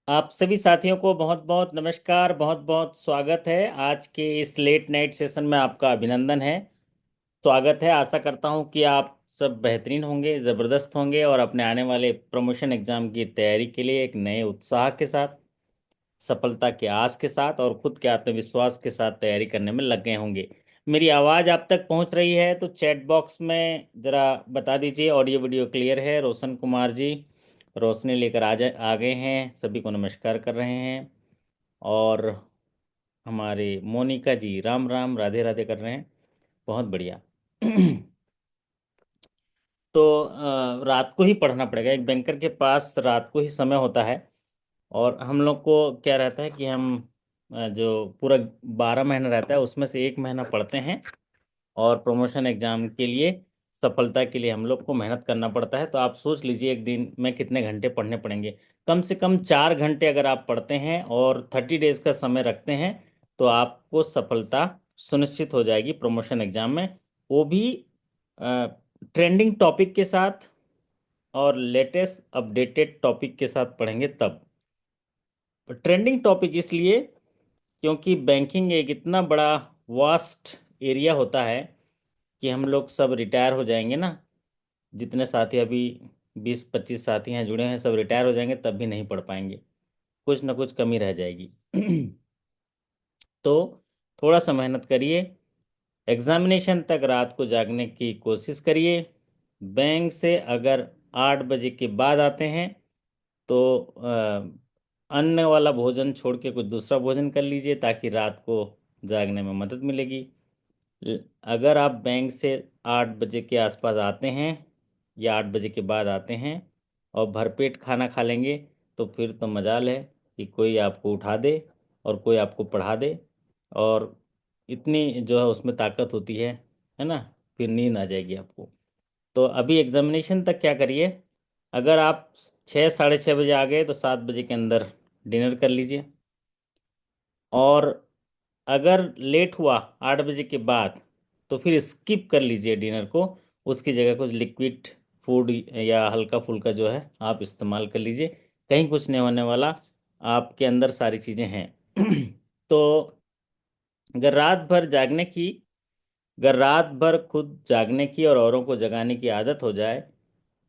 आप सभी साथियों को बहुत बहुत नमस्कार, बहुत बहुत स्वागत है। आज के इस लेट नाइट सेशन में आपका अभिनंदन है, स्वागत है। आशा करता हूं कि आप सब बेहतरीन होंगे, ज़बरदस्त होंगे और अपने आने वाले प्रमोशन एग्जाम की तैयारी के लिए एक नए उत्साह के साथ, सफलता के आस के साथ और खुद के आत्मविश्वास के साथ तैयारी करने में लग गए होंगे। मेरी आवाज़ आप तक पहुंच रही है तो चैट बॉक्स में ज़रा बता दीजिए ऑडियो वीडियो क्लियर है। रोशन कुमार जी रोशनी लेकर आ गए हैं, सभी को नमस्कार कर रहे हैं। और हमारे मोनिका जी राम राम राधे राधे कर रहे हैं, बहुत बढ़िया। तो रात को ही पढ़ना पड़ेगा, एक बैंकर के पास रात को ही समय होता है। और हम लोग को क्या रहता है कि हम जो पूरा 12 महीना रहता है उसमें से एक महीना पढ़ते हैं और प्रमोशन एग्जाम के लिए, सफलता के लिए हम लोग को मेहनत करना पड़ता है। तो आप सोच लीजिए एक दिन में कितने घंटे पढ़ने पड़ेंगे। कम से कम 4 घंटे अगर आप पढ़ते हैं और 30 डेज का समय रखते हैं तो आपको सफलता सुनिश्चित हो जाएगी प्रमोशन एग्जाम में। वो भी ट्रेंडिंग टॉपिक के साथ और लेटेस्ट अपडेटेड टॉपिक के साथ पढ़ेंगे तब। ट्रेंडिंग टॉपिक इसलिए क्योंकि बैंकिंग एक इतना बड़ा वास्ट एरिया होता है कि हम लोग सब रिटायर हो जाएंगे ना। जितने साथी अभी 20-25 साथी हैं जुड़े हैं, सब रिटायर हो जाएंगे तब भी नहीं पढ़ पाएंगे, कुछ ना कुछ कमी रह जाएगी। तो थोड़ा सा मेहनत करिए, एग्जामिनेशन तक रात को जागने की कोशिश करिए। बैंक से अगर 8 बजे के बाद आते हैं तो अन्न वाला भोजन छोड़ के कुछ दूसरा भोजन कर लीजिए ताकि रात को जागने में मदद मिलेगी। अगर आप बैंक से 8 बजे के आसपास आते हैं या 8 बजे के बाद आते हैं और भरपेट खाना खा लेंगे तो फिर तो मजाल है कि कोई आपको उठा दे और कोई आपको पढ़ा दे। और इतनी जो है उसमें ताकत होती है ना, फिर नींद आ जाएगी आपको। तो अभी एग्जामिनेशन तक क्या करिए, अगर आप 6 साढ़े 6 बजे आ गए तो 7 बजे के अंदर डिनर कर लीजिए। और अगर लेट हुआ 8 बजे के बाद तो फिर स्किप कर लीजिए डिनर को, उसकी जगह कुछ लिक्विड फूड या हल्का फुल्का जो है आप इस्तेमाल कर लीजिए, कहीं कुछ नहीं होने वाला, आपके अंदर सारी चीज़ें हैं। तो अगर रात भर जागने की अगर रात भर खुद जागने की और औरों को जगाने की आदत हो जाए,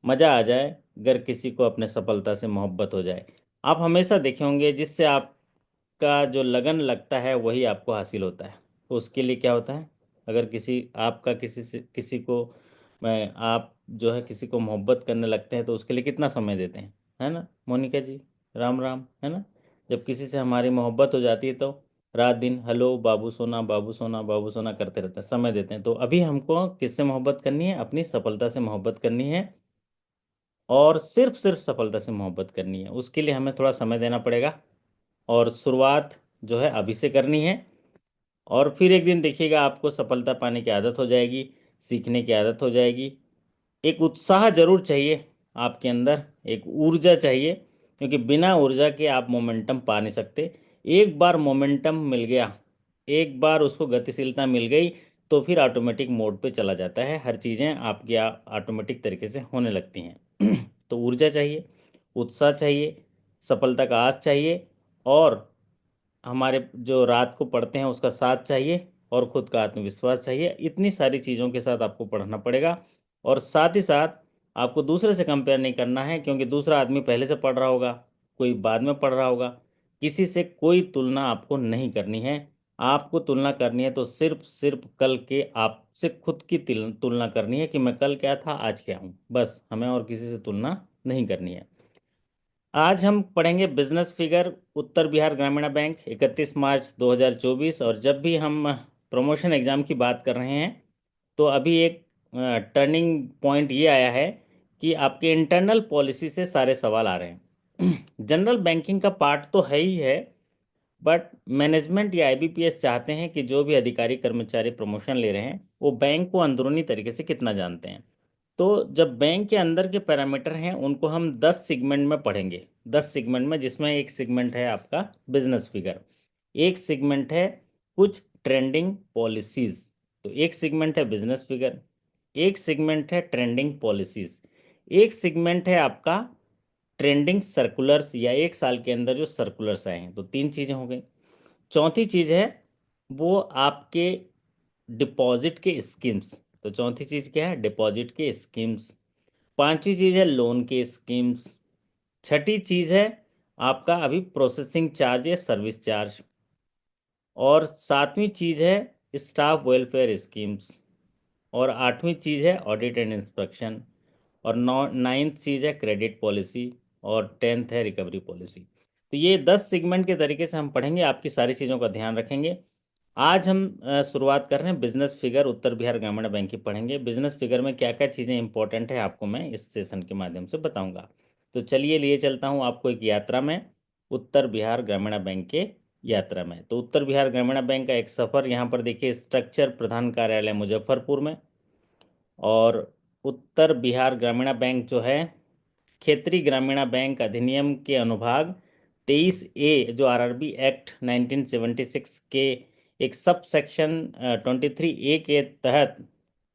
मज़ा आ जाए, अगर किसी को अपने सफलता से मोहब्बत हो जाए। आप हमेशा देखे होंगे जिससे आपका जो लगन लगता है वही आपको हासिल होता है। तो उसके लिए क्या होता है, अगर किसी को आप जो है किसी को मोहब्बत करने लगते हैं तो उसके लिए कितना समय देते हैं, है ना मोनिका जी, राम राम, है ना। जब किसी से हमारी मोहब्बत हो जाती है तो रात दिन हेलो बाबू सोना बाबू सोना बाबू सोना करते रहते हैं, समय देते हैं। तो अभी हमको किससे मोहब्बत करनी है, अपनी सफलता से मोहब्बत करनी है और सिर्फ सिर्फ सफलता से मोहब्बत करनी है। उसके लिए हमें थोड़ा समय देना पड़ेगा और शुरुआत जो है अभी से करनी है। और फिर एक दिन देखिएगा आपको सफलता पाने की आदत हो जाएगी, सीखने की आदत हो जाएगी। एक उत्साह जरूर चाहिए आपके अंदर, एक ऊर्जा चाहिए, क्योंकि बिना ऊर्जा के आप मोमेंटम पा नहीं सकते। एक बार मोमेंटम मिल गया, एक बार उसको गतिशीलता मिल गई तो फिर ऑटोमेटिक मोड पे चला जाता है, हर चीज़ें आपकी ऑटोमेटिक तरीके से होने लगती हैं। तो ऊर्जा चाहिए, उत्साह चाहिए, सफलता का आस चाहिए और हमारे जो रात को पढ़ते हैं उसका साथ चाहिए और खुद का आत्मविश्वास चाहिए। इतनी सारी चीज़ों के साथ आपको पढ़ना पड़ेगा। और साथ ही साथ आपको दूसरे से कंपेयर नहीं करना है, क्योंकि दूसरा आदमी पहले से पढ़ रहा होगा, कोई बाद में पढ़ रहा होगा। किसी से कोई तुलना आपको नहीं करनी है। आपको तुलना करनी है तो सिर्फ सिर्फ कल के आपसे खुद की तुलना करनी है कि मैं कल क्या था आज क्या हूँ, बस हमें और किसी से तुलना नहीं करनी है। आज हम पढ़ेंगे बिजनेस फिगर, उत्तर बिहार ग्रामीण बैंक 31 मार्च 2024। और जब भी हम प्रमोशन एग्जाम की बात कर रहे हैं तो अभी एक टर्निंग पॉइंट ये आया है कि आपके इंटरनल पॉलिसी से सारे सवाल आ रहे हैं। जनरल बैंकिंग का पार्ट तो है ही है, बट मैनेजमेंट या आईबीपीएस चाहते हैं कि जो भी अधिकारी कर्मचारी प्रमोशन ले रहे हैं वो बैंक को अंदरूनी तरीके से कितना जानते हैं। तो जब बैंक के अंदर के पैरामीटर हैं उनको हम 10 सेगमेंट में पढ़ेंगे, 10 सेगमेंट में, जिसमें एक सेगमेंट है आपका बिजनेस फिगर, एक सेगमेंट है कुछ ट्रेंडिंग पॉलिसीज। तो एक सेगमेंट है बिजनेस फिगर, एक सेगमेंट है ट्रेंडिंग पॉलिसीज, एक सेगमेंट है आपका ट्रेंडिंग सर्कुलर्स या एक साल के अंदर जो सर्कुलर्स आए हैं, तो तीन चीज़ें हो गई। चौथी चीज़ है वो आपके डिपॉजिट के स्कीम्स, तो चौथी चीज़ क्या है, डिपॉजिट के स्कीम्स। पांचवी चीज़ है लोन के स्कीम्स। छठी चीज़ है आपका अभी प्रोसेसिंग चार्ज या सर्विस चार्ज। और सातवीं चीज़ है स्टाफ वेलफेयर स्कीम्स। और आठवीं चीज़ है ऑडिट एंड इंस्पेक्शन। और नाइन्थ चीज़ है क्रेडिट पॉलिसी। और टेंथ है रिकवरी पॉलिसी। तो ये 10 सेगमेंट के तरीके से हम पढ़ेंगे, आपकी सारी चीज़ों का ध्यान रखेंगे। आज हम शुरुआत कर रहे हैं बिजनेस फिगर उत्तर बिहार ग्रामीण बैंक की पढ़ेंगे। बिजनेस फिगर में क्या क्या चीज़ें इंपॉर्टेंट है आपको मैं इस सेशन के माध्यम से बताऊंगा। तो चलिए लिए चलता हूं आपको एक यात्रा में, उत्तर बिहार ग्रामीण बैंक के यात्रा में। तो उत्तर बिहार ग्रामीण बैंक का एक सफ़र, यहाँ पर देखिए स्ट्रक्चर, प्रधान कार्यालय मुजफ्फरपुर में। और उत्तर बिहार ग्रामीण बैंक जो है क्षेत्रीय ग्रामीण बैंक अधिनियम के अनुभाग 23A जो आरआरबी एक्ट 1976 के एक सब सेक्शन 23A के तहत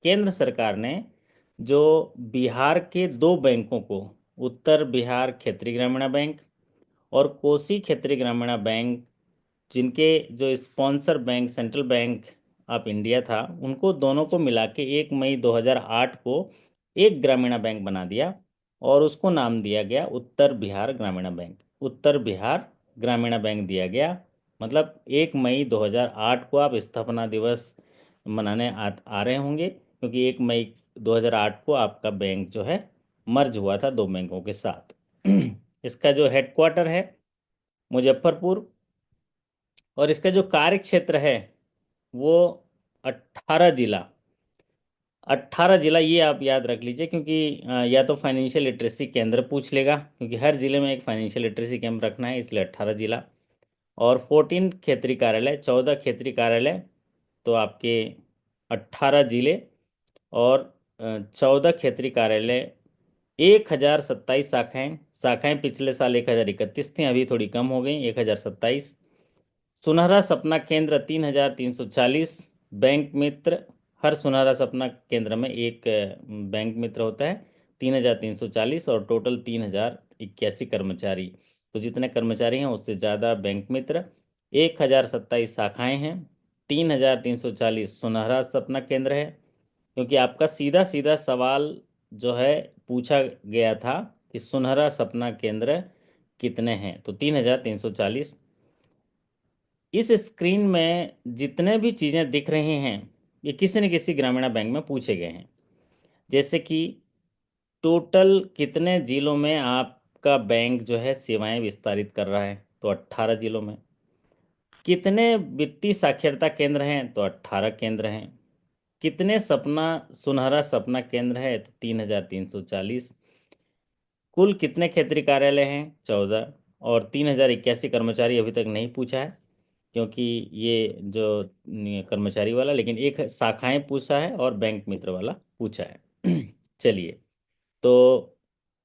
केंद्र सरकार ने जो बिहार के दो बैंकों को, उत्तर बिहार क्षेत्रीय ग्रामीण बैंक और कोसी क्षेत्रीय ग्रामीण बैंक, जिनके जो sponsor bank central bank of India था, उनको दोनों को मिला के 1 मई 2008 को एक ग्रामीण बैंक बना दिया और उसको नाम दिया गया उत्तर बिहार ग्रामीण बैंक। उत्तर बिहार ग्रामीण बैंक दिया गया, मतलब 1 मई 2008 को आप स्थापना दिवस मनाने आ रहे होंगे, क्योंकि 1 मई 2008 को आपका बैंक जो है मर्ज हुआ था दो बैंकों के साथ। इसका जो हेडक्वार्टर है मुजफ्फरपुर, और इसका जो कार्य क्षेत्र है वो 18 जिला। 18 जिला ये आप याद रख लीजिए, क्योंकि या तो फाइनेंशियल लिटरेसी केंद्र पूछ लेगा, क्योंकि हर जिले में एक फाइनेंशियल लिटरेसी कैंप रखना है, इसलिए 18 जिला। और 14 क्षेत्रीय कार्यालय, 14 क्षेत्रीय कार्यालय, तो आपके 18 जिले। और 14 क्षेत्रीय कार्यालय, 1027 शाखाएं। शाखाएं पिछले साल 1031 थी, अभी थोड़ी कम हो गई, 1027। सुनहरा सपना केंद्र 3340। बैंक मित्र, हर सुनहरा सपना केंद्र में एक बैंक मित्र होता है। 3340 और टोटल 3081 कर्मचारी। तो जितने कर्मचारी हैं उससे ज़्यादा बैंक मित्र। 1027 शाखाएं हैं। 3340 सुनहरा सपना केंद्र है, क्योंकि आपका सीधा सीधा सवाल जो है पूछा गया था कि सुनहरा सपना केंद्र कितने हैं, तो 3340। इस स्क्रीन में जितने भी चीज़ें दिख रही हैं ये किसी न किसी ग्रामीण बैंक में पूछे गए हैं। जैसे कि टोटल कितने जिलों में आपका बैंक जो है सेवाएं विस्तारित कर रहा है, तो 18 जिलों में। कितने वित्तीय साक्षरता केंद्र हैं, तो 18 केंद्र हैं। कितने सपना सुनहरा सपना केंद्र है, तो 3340। कुल कितने क्षेत्रीय कार्यालय हैं, 14। और 3081 कर्मचारी अभी तक नहीं पूछा है, क्योंकि ये जो कर्मचारी वाला, लेकिन एक शाखाएं पूछा है और बैंक मित्र वाला पूछा है। चलिए, तो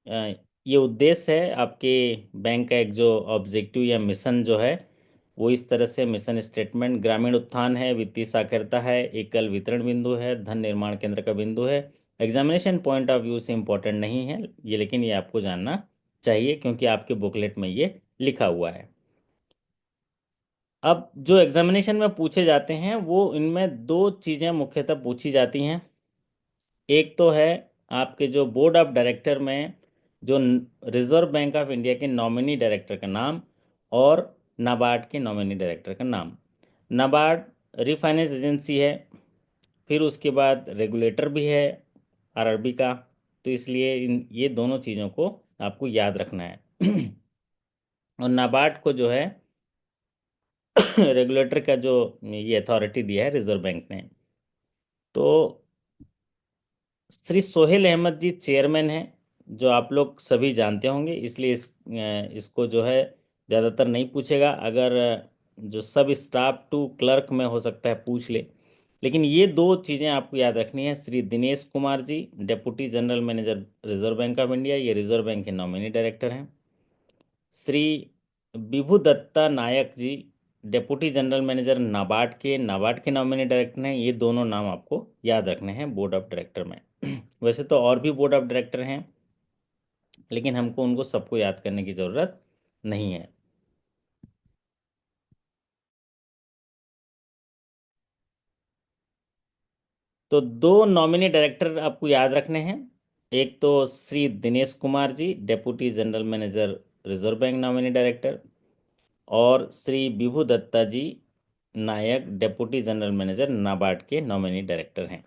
अ, ये उद्देश्य है आपके बैंक का, एक जो ऑब्जेक्टिव या मिशन जो है वो इस तरह से मिशन स्टेटमेंट: ग्रामीण उत्थान है, वित्तीय साक्षरता है, एकल वितरण बिंदु है, धन निर्माण केंद्र का बिंदु है। एग्जामिनेशन पॉइंट ऑफ व्यू से इम्पोर्टेंट नहीं है ये, लेकिन ये आपको जानना चाहिए क्योंकि आपके बुकलेट में ये लिखा हुआ है। अब जो एग्जामिनेशन में पूछे जाते हैं वो इनमें दो चीज़ें मुख्यतः पूछी जाती हैं। एक तो है आपके जो बोर्ड ऑफ डायरेक्टर में जो रिजर्व बैंक ऑफ इंडिया के नॉमिनी डायरेक्टर का नाम, और नाबार्ड के नॉमिनी डायरेक्टर का नाम। नाबार्ड रिफाइनेंस एजेंसी है, फिर उसके बाद रेगुलेटर भी है आरआरबी का, तो इसलिए ये दोनों चीज़ों को आपको याद रखना है। और नाबार्ड को जो है रेगुलेटर का जो ये अथॉरिटी दिया है रिजर्व बैंक ने। तो श्री सोहेल अहमद जी चेयरमैन हैं, जो आप लोग सभी जानते होंगे, इसलिए इसको जो है ज़्यादातर नहीं पूछेगा। अगर जो सब स्टाफ टू क्लर्क में हो सकता है पूछ ले, लेकिन ये दो चीज़ें आपको याद रखनी है। Shri Dinesh Kumar ji deputy general manager Reserve Bank of India, ये रिजर्व बैंक के नॉमिनी डायरेक्टर हैं। Shri Vibhu Datta Nayak ji deputy general manager NABARD के नॉमिनी डायरेक्टर हैं। ये दोनों नाम आपको याद रखने हैं बोर्ड ऑफ डायरेक्टर में। वैसे तो और भी बोर्ड ऑफ डायरेक्टर हैं, लेकिन हमको उनको सबको याद करने की ज़रूरत नहीं है। तो दो नॉमिनी डायरेक्टर आपको याद रखने हैं। एक तो Shri Dinesh Kumar ji, deputy general manager, Reserve Bank nominee director, और Shri Vibhu Datta ji Nayak, deputy general manager, NABARD के नॉमिनी डायरेक्टर हैं।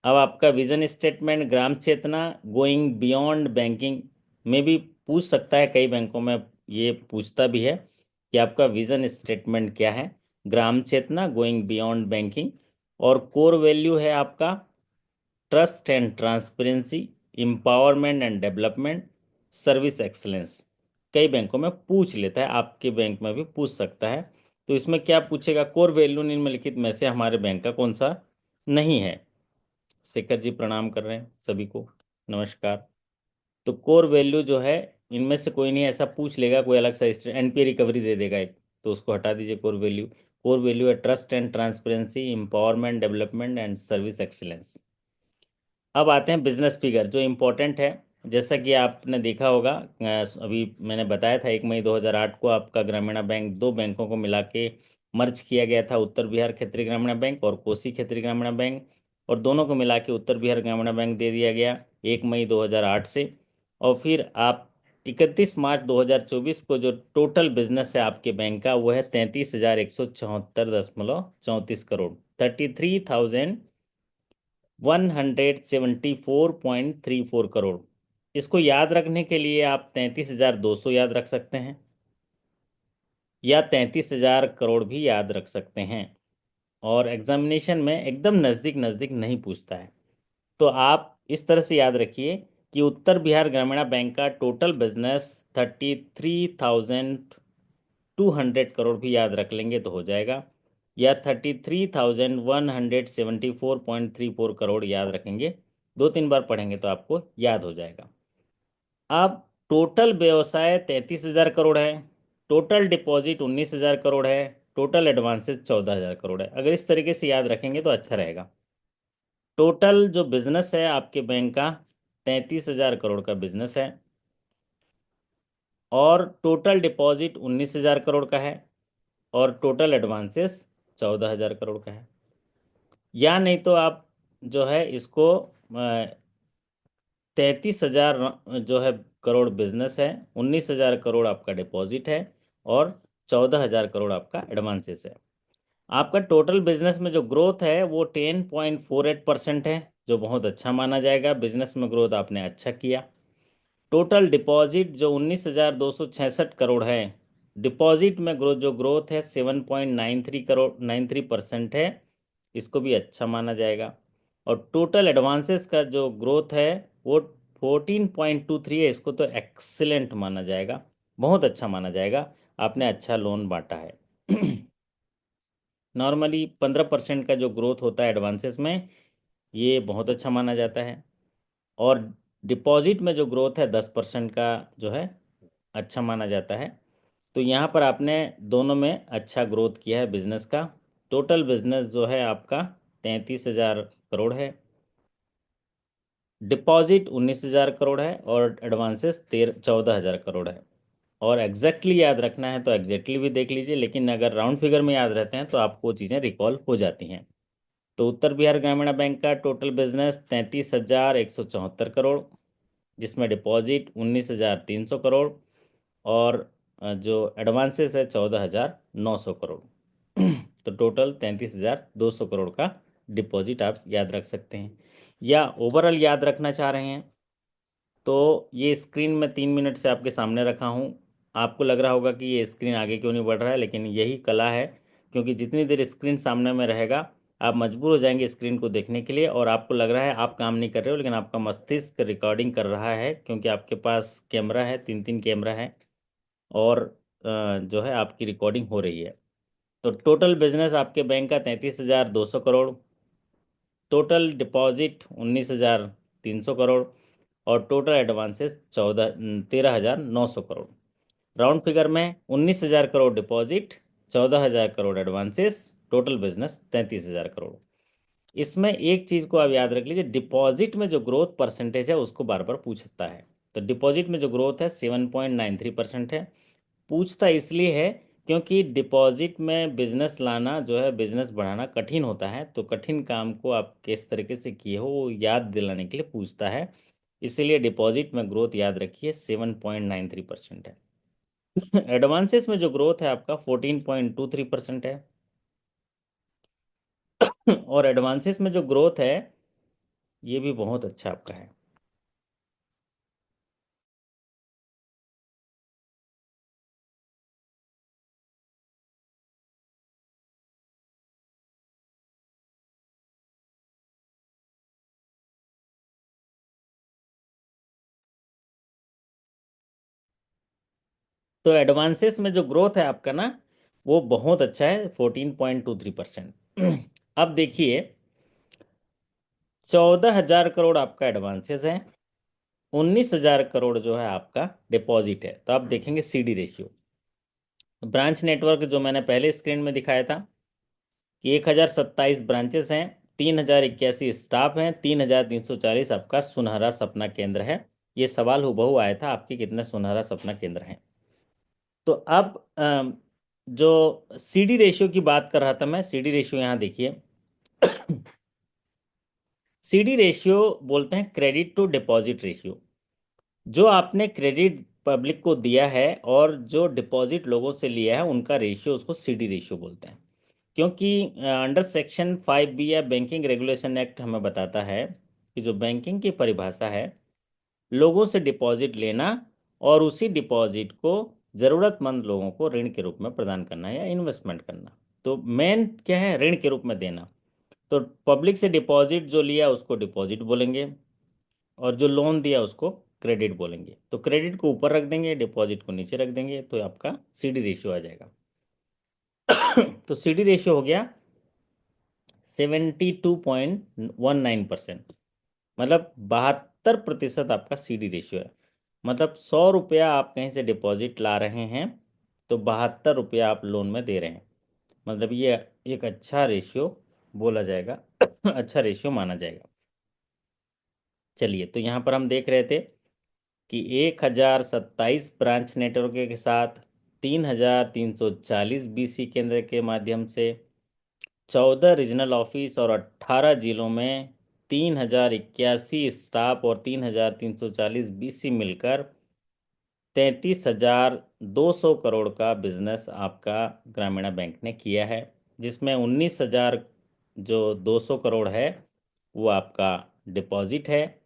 अब आपका vision statement, Gram Chetna, going beyond banking में भी पूछ सकता है, कई बैंकों में ये पूछता भी है कि आपका विजन स्टेटमेंट क्या है। ग्राम चेतना, गोइंग बियॉन्ड बैंकिंग, और कोर वैल्यू है आपका trust and transparency, empowerment and development, service excellence. कई बैंकों में पूछ लेता है, आपके बैंक में भी पूछ सकता है। तो इसमें क्या पूछेगा, कोर वैल्यू निम्नलिखित में से हमारे बैंक का कौन सा नहीं है। शेखर जी प्रणाम कर रहे हैं सभी को, नमस्कार। तो कोर वैल्यू जो है, इनमें से कोई नहीं, ऐसा पूछ लेगा कोई अलग सा एनपीए रिकवरी दे देगा एक, तो उसको हटा दीजिए कोर वैल्यू। कोर वैल्यू है trust and transparency, empowerment, development and service excellence. अब आते हैं बिजनेस फिगर जो इम्पोर्टेंट है। जैसा कि आपने देखा होगा, अभी मैंने बताया था 1 मई 2008 को आपका ग्रामीण बैंक दो बैंकों को मिला के मर्ज किया गया था, उत्तर बिहार क्षेत्रीय ग्रामीण बैंक और कोसी क्षेत्रीय ग्रामीण बैंक, और दोनों को मिला के उत्तर बिहार ग्रामीण बैंक दे दिया गया 1 मई 2008 से। और फिर आप 31 मार्च 2024 को जो टोटल बिजनेस है आपके बैंक का, वो है 33,174.34 करोड़, 33,174.34 करोड़। इसको याद रखने के लिए आप 33,200 याद रख सकते हैं, या 33,000 करोड़ भी याद रख सकते हैं। और एग्जामिनेशन में एकदम नज़दीक नज़दीक नहीं पूछता है। तो आप इस तरह से याद रखिए कि उत्तर बिहार ग्रामीण बैंक का टोटल बिजनेस 33,200 करोड़ भी याद रख लेंगे तो हो जाएगा, या 33,174.34 करोड़ याद रखेंगे, 2-3 बार पढ़ेंगे तो आपको याद हो जाएगा। अब टोटल व्यवसाय 33,000 करोड़ है, टोटल डिपॉजिट 19,000 करोड़ है, टोटल एडवांसेस 14,000 करोड़ है। अगर इस तरीके से याद रखेंगे तो अच्छा रहेगा। टोटल जो बिजनेस है आपके बैंक का 33,000 करोड़ का बिजनेस है, और टोटल डिपॉजिट 19,000 करोड़ का है, और टोटल एडवांसेस 14,000 करोड़ का है। या नहीं तो आप जो है इसको 33,000 जो है करोड़ बिजनेस है, 19,000 करोड़ आपका डिपॉजिट है, और 14,000 करोड़ आपका एडवांसेस है। आपका टोटल बिजनेस में जो ग्रोथ है वो 10.48% है, जो बहुत अच्छा माना जाएगा। बिजनेस में ग्रोथ आपने अच्छा किया। टोटल डिपॉजिट जो 19,266 करोड़ है, डिपॉजिट में ग्रोथ जो ग्रोथ है 7.93 है, इसको भी अच्छा माना जाएगा। और टोटल एडवांसेस का जो ग्रोथ है वो 14.23 है, इसको तो एक्सीलेंट माना जाएगा, बहुत अच्छा माना जाएगा, आपने अच्छा लोन बांटा है। नॉर्मली 15% का जो ग्रोथ होता है एडवांसेस में, ये बहुत अच्छा माना जाता है। और डिपॉजिट में जो ग्रोथ है 10% का जो है अच्छा माना जाता है। तो यहाँ पर आपने दोनों में अच्छा ग्रोथ किया है बिजनेस का। टोटल बिजनेस जो है आपका 33,000 करोड़ है, डिपॉजिट 19,000 करोड़ है, और एडवांसेस 14,000 करोड़ है। और एग्जैक्टली याद रखना है तो एग्जैक्टली भी देख लीजिए, लेकिन अगर राउंड फिगर में याद रहते हैं तो आपको चीज़ें रिकॉल हो जाती हैं। तो उत्तर बिहार ग्रामीण बैंक का टोटल बिजनेस 33,174 करोड़, जिसमें डिपॉजिट 19,300 करोड़, और जो एडवांसेस है 14,900 करोड़। तो टोटल 33,200 करोड़ का डिपॉजिट आप याद रख सकते हैं। या ओवरऑल याद रखना चाह रहे हैं तो ये स्क्रीन में 3 मिनट से आपके सामने रखा हूँ। आपको लग रहा होगा कि ये स्क्रीन आगे क्यों नहीं बढ़ रहा है, लेकिन यही कला है, क्योंकि जितनी देर स्क्रीन सामने में रहेगा आप मजबूर हो जाएंगे स्क्रीन को देखने के लिए, और आपको लग रहा है आप काम नहीं कर रहे हो, लेकिन आपका मस्तिष्क रिकॉर्डिंग कर रहा है, क्योंकि आपके पास कैमरा है, 3-3 कैमरा है, और जो है आपकी रिकॉर्डिंग हो रही है। तो टोटल बिजनेस आपके बैंक का 33,200 करोड़, टोटल डिपॉजिट 19,300 करोड़, और total advances 13,900 crore. Round figure में 19,000 crore deposit, 14,000 crore advances, total business 33,000 crore. इसमें एक चीज़ को आप याद रख लीजिए, डिपॉजिट में जो ग्रोथ परसेंटेज है उसको बार बार पूछता है। तो डिपॉजिट में जो ग्रोथ है 7.93% है। पूछता इसलिए है क्योंकि डिपॉजिट में बिजनेस लाना जो है, बिजनेस बढ़ाना कठिन होता है, तो कठिन काम को आप किस तरीके से किए हो वो याद दिलाने के लिए पूछता है। इसीलिए डिपॉजिट में ग्रोथ याद रखिए 7.93% है। एडवांसेस में जो ग्रोथ है आपका 14.23% है। और एडवांसेस में जो ग्रोथ है ये भी बहुत अच्छा आपका है। तो एडवांसेस में जो ग्रोथ है आपका ना, वो बहुत अच्छा है, 14.23%। अब देखिए, 14,000 करोड़ आपका एडवांसेस है, 19,000 करोड़ जो है आपका डिपॉजिट है। तो आप देखेंगे सीडी रेशियो, ब्रांच नेटवर्क जो मैंने पहले स्क्रीन में दिखाया था कि 1,027 ब्रांचेस हैं, 3,081 स्टाफ हैं, 3,340 आपका सुनहरा सपना केंद्र है। ये सवाल हुबहू आया था आपके, कितने सुनहरा सपना केंद्र हैं। तो अब जो सीडी रेशियो की बात कर रहा था मैं, सीडी रेशियो यहाँ देखिए। सीडी रेशियो बोलते हैं क्रेडिट टू डिपॉजिट रेशियो। जो आपने क्रेडिट पब्लिक को दिया है और जो डिपॉजिट लोगों से लिया है उनका रेशियो, उसको सीडी रेशियो बोलते हैं। क्योंकि अंडर सेक्शन 5B या बैंकिंग रेगुलेशन एक्ट हमें बताता है कि जो बैंकिंग की परिभाषा है, लोगों से डिपॉजिट लेना और उसी डिपॉजिट को ज़रूरतमंद लोगों को ऋण के रूप में प्रदान करना या इन्वेस्टमेंट करना। तो मेन क्या है, ऋण के रूप में देना। तो पब्लिक से डिपॉजिट जो लिया उसको डिपॉजिट बोलेंगे, और जो लोन दिया उसको क्रेडिट बोलेंगे। तो क्रेडिट को ऊपर रख देंगे, डिपॉजिट को नीचे रख देंगे, तो आपका सीडी रेशियो आ जाएगा। तो सीडी रेशियो हो गया 72.19%, मतलब 72% आपका सीडी रेशियो है। मतलब 100 रुपया आप कहीं से डिपॉजिट ला रहे हैं तो 72 रुपया आप लोन में दे रहे हैं। मतलब ये एक अच्छा रेशियो बोला जाएगा, अच्छा रेशियो माना जाएगा। चलिए, तो यहाँ पर हम देख रहे थे कि 1,027 ब्रांच नेटवर्क के साथ 3,340 बीसी केंद्र के माध्यम से 14 रीजनल ऑफिस और 18 जिलों में 3,081 स्टाफ और 3,340 बीसी मिलकर 33,200 करोड़ का बिजनेस आपका ग्रामीण बैंक ने किया है, जिसमें 19,000 जो 200 करोड़ है वो आपका डिपॉजिट है।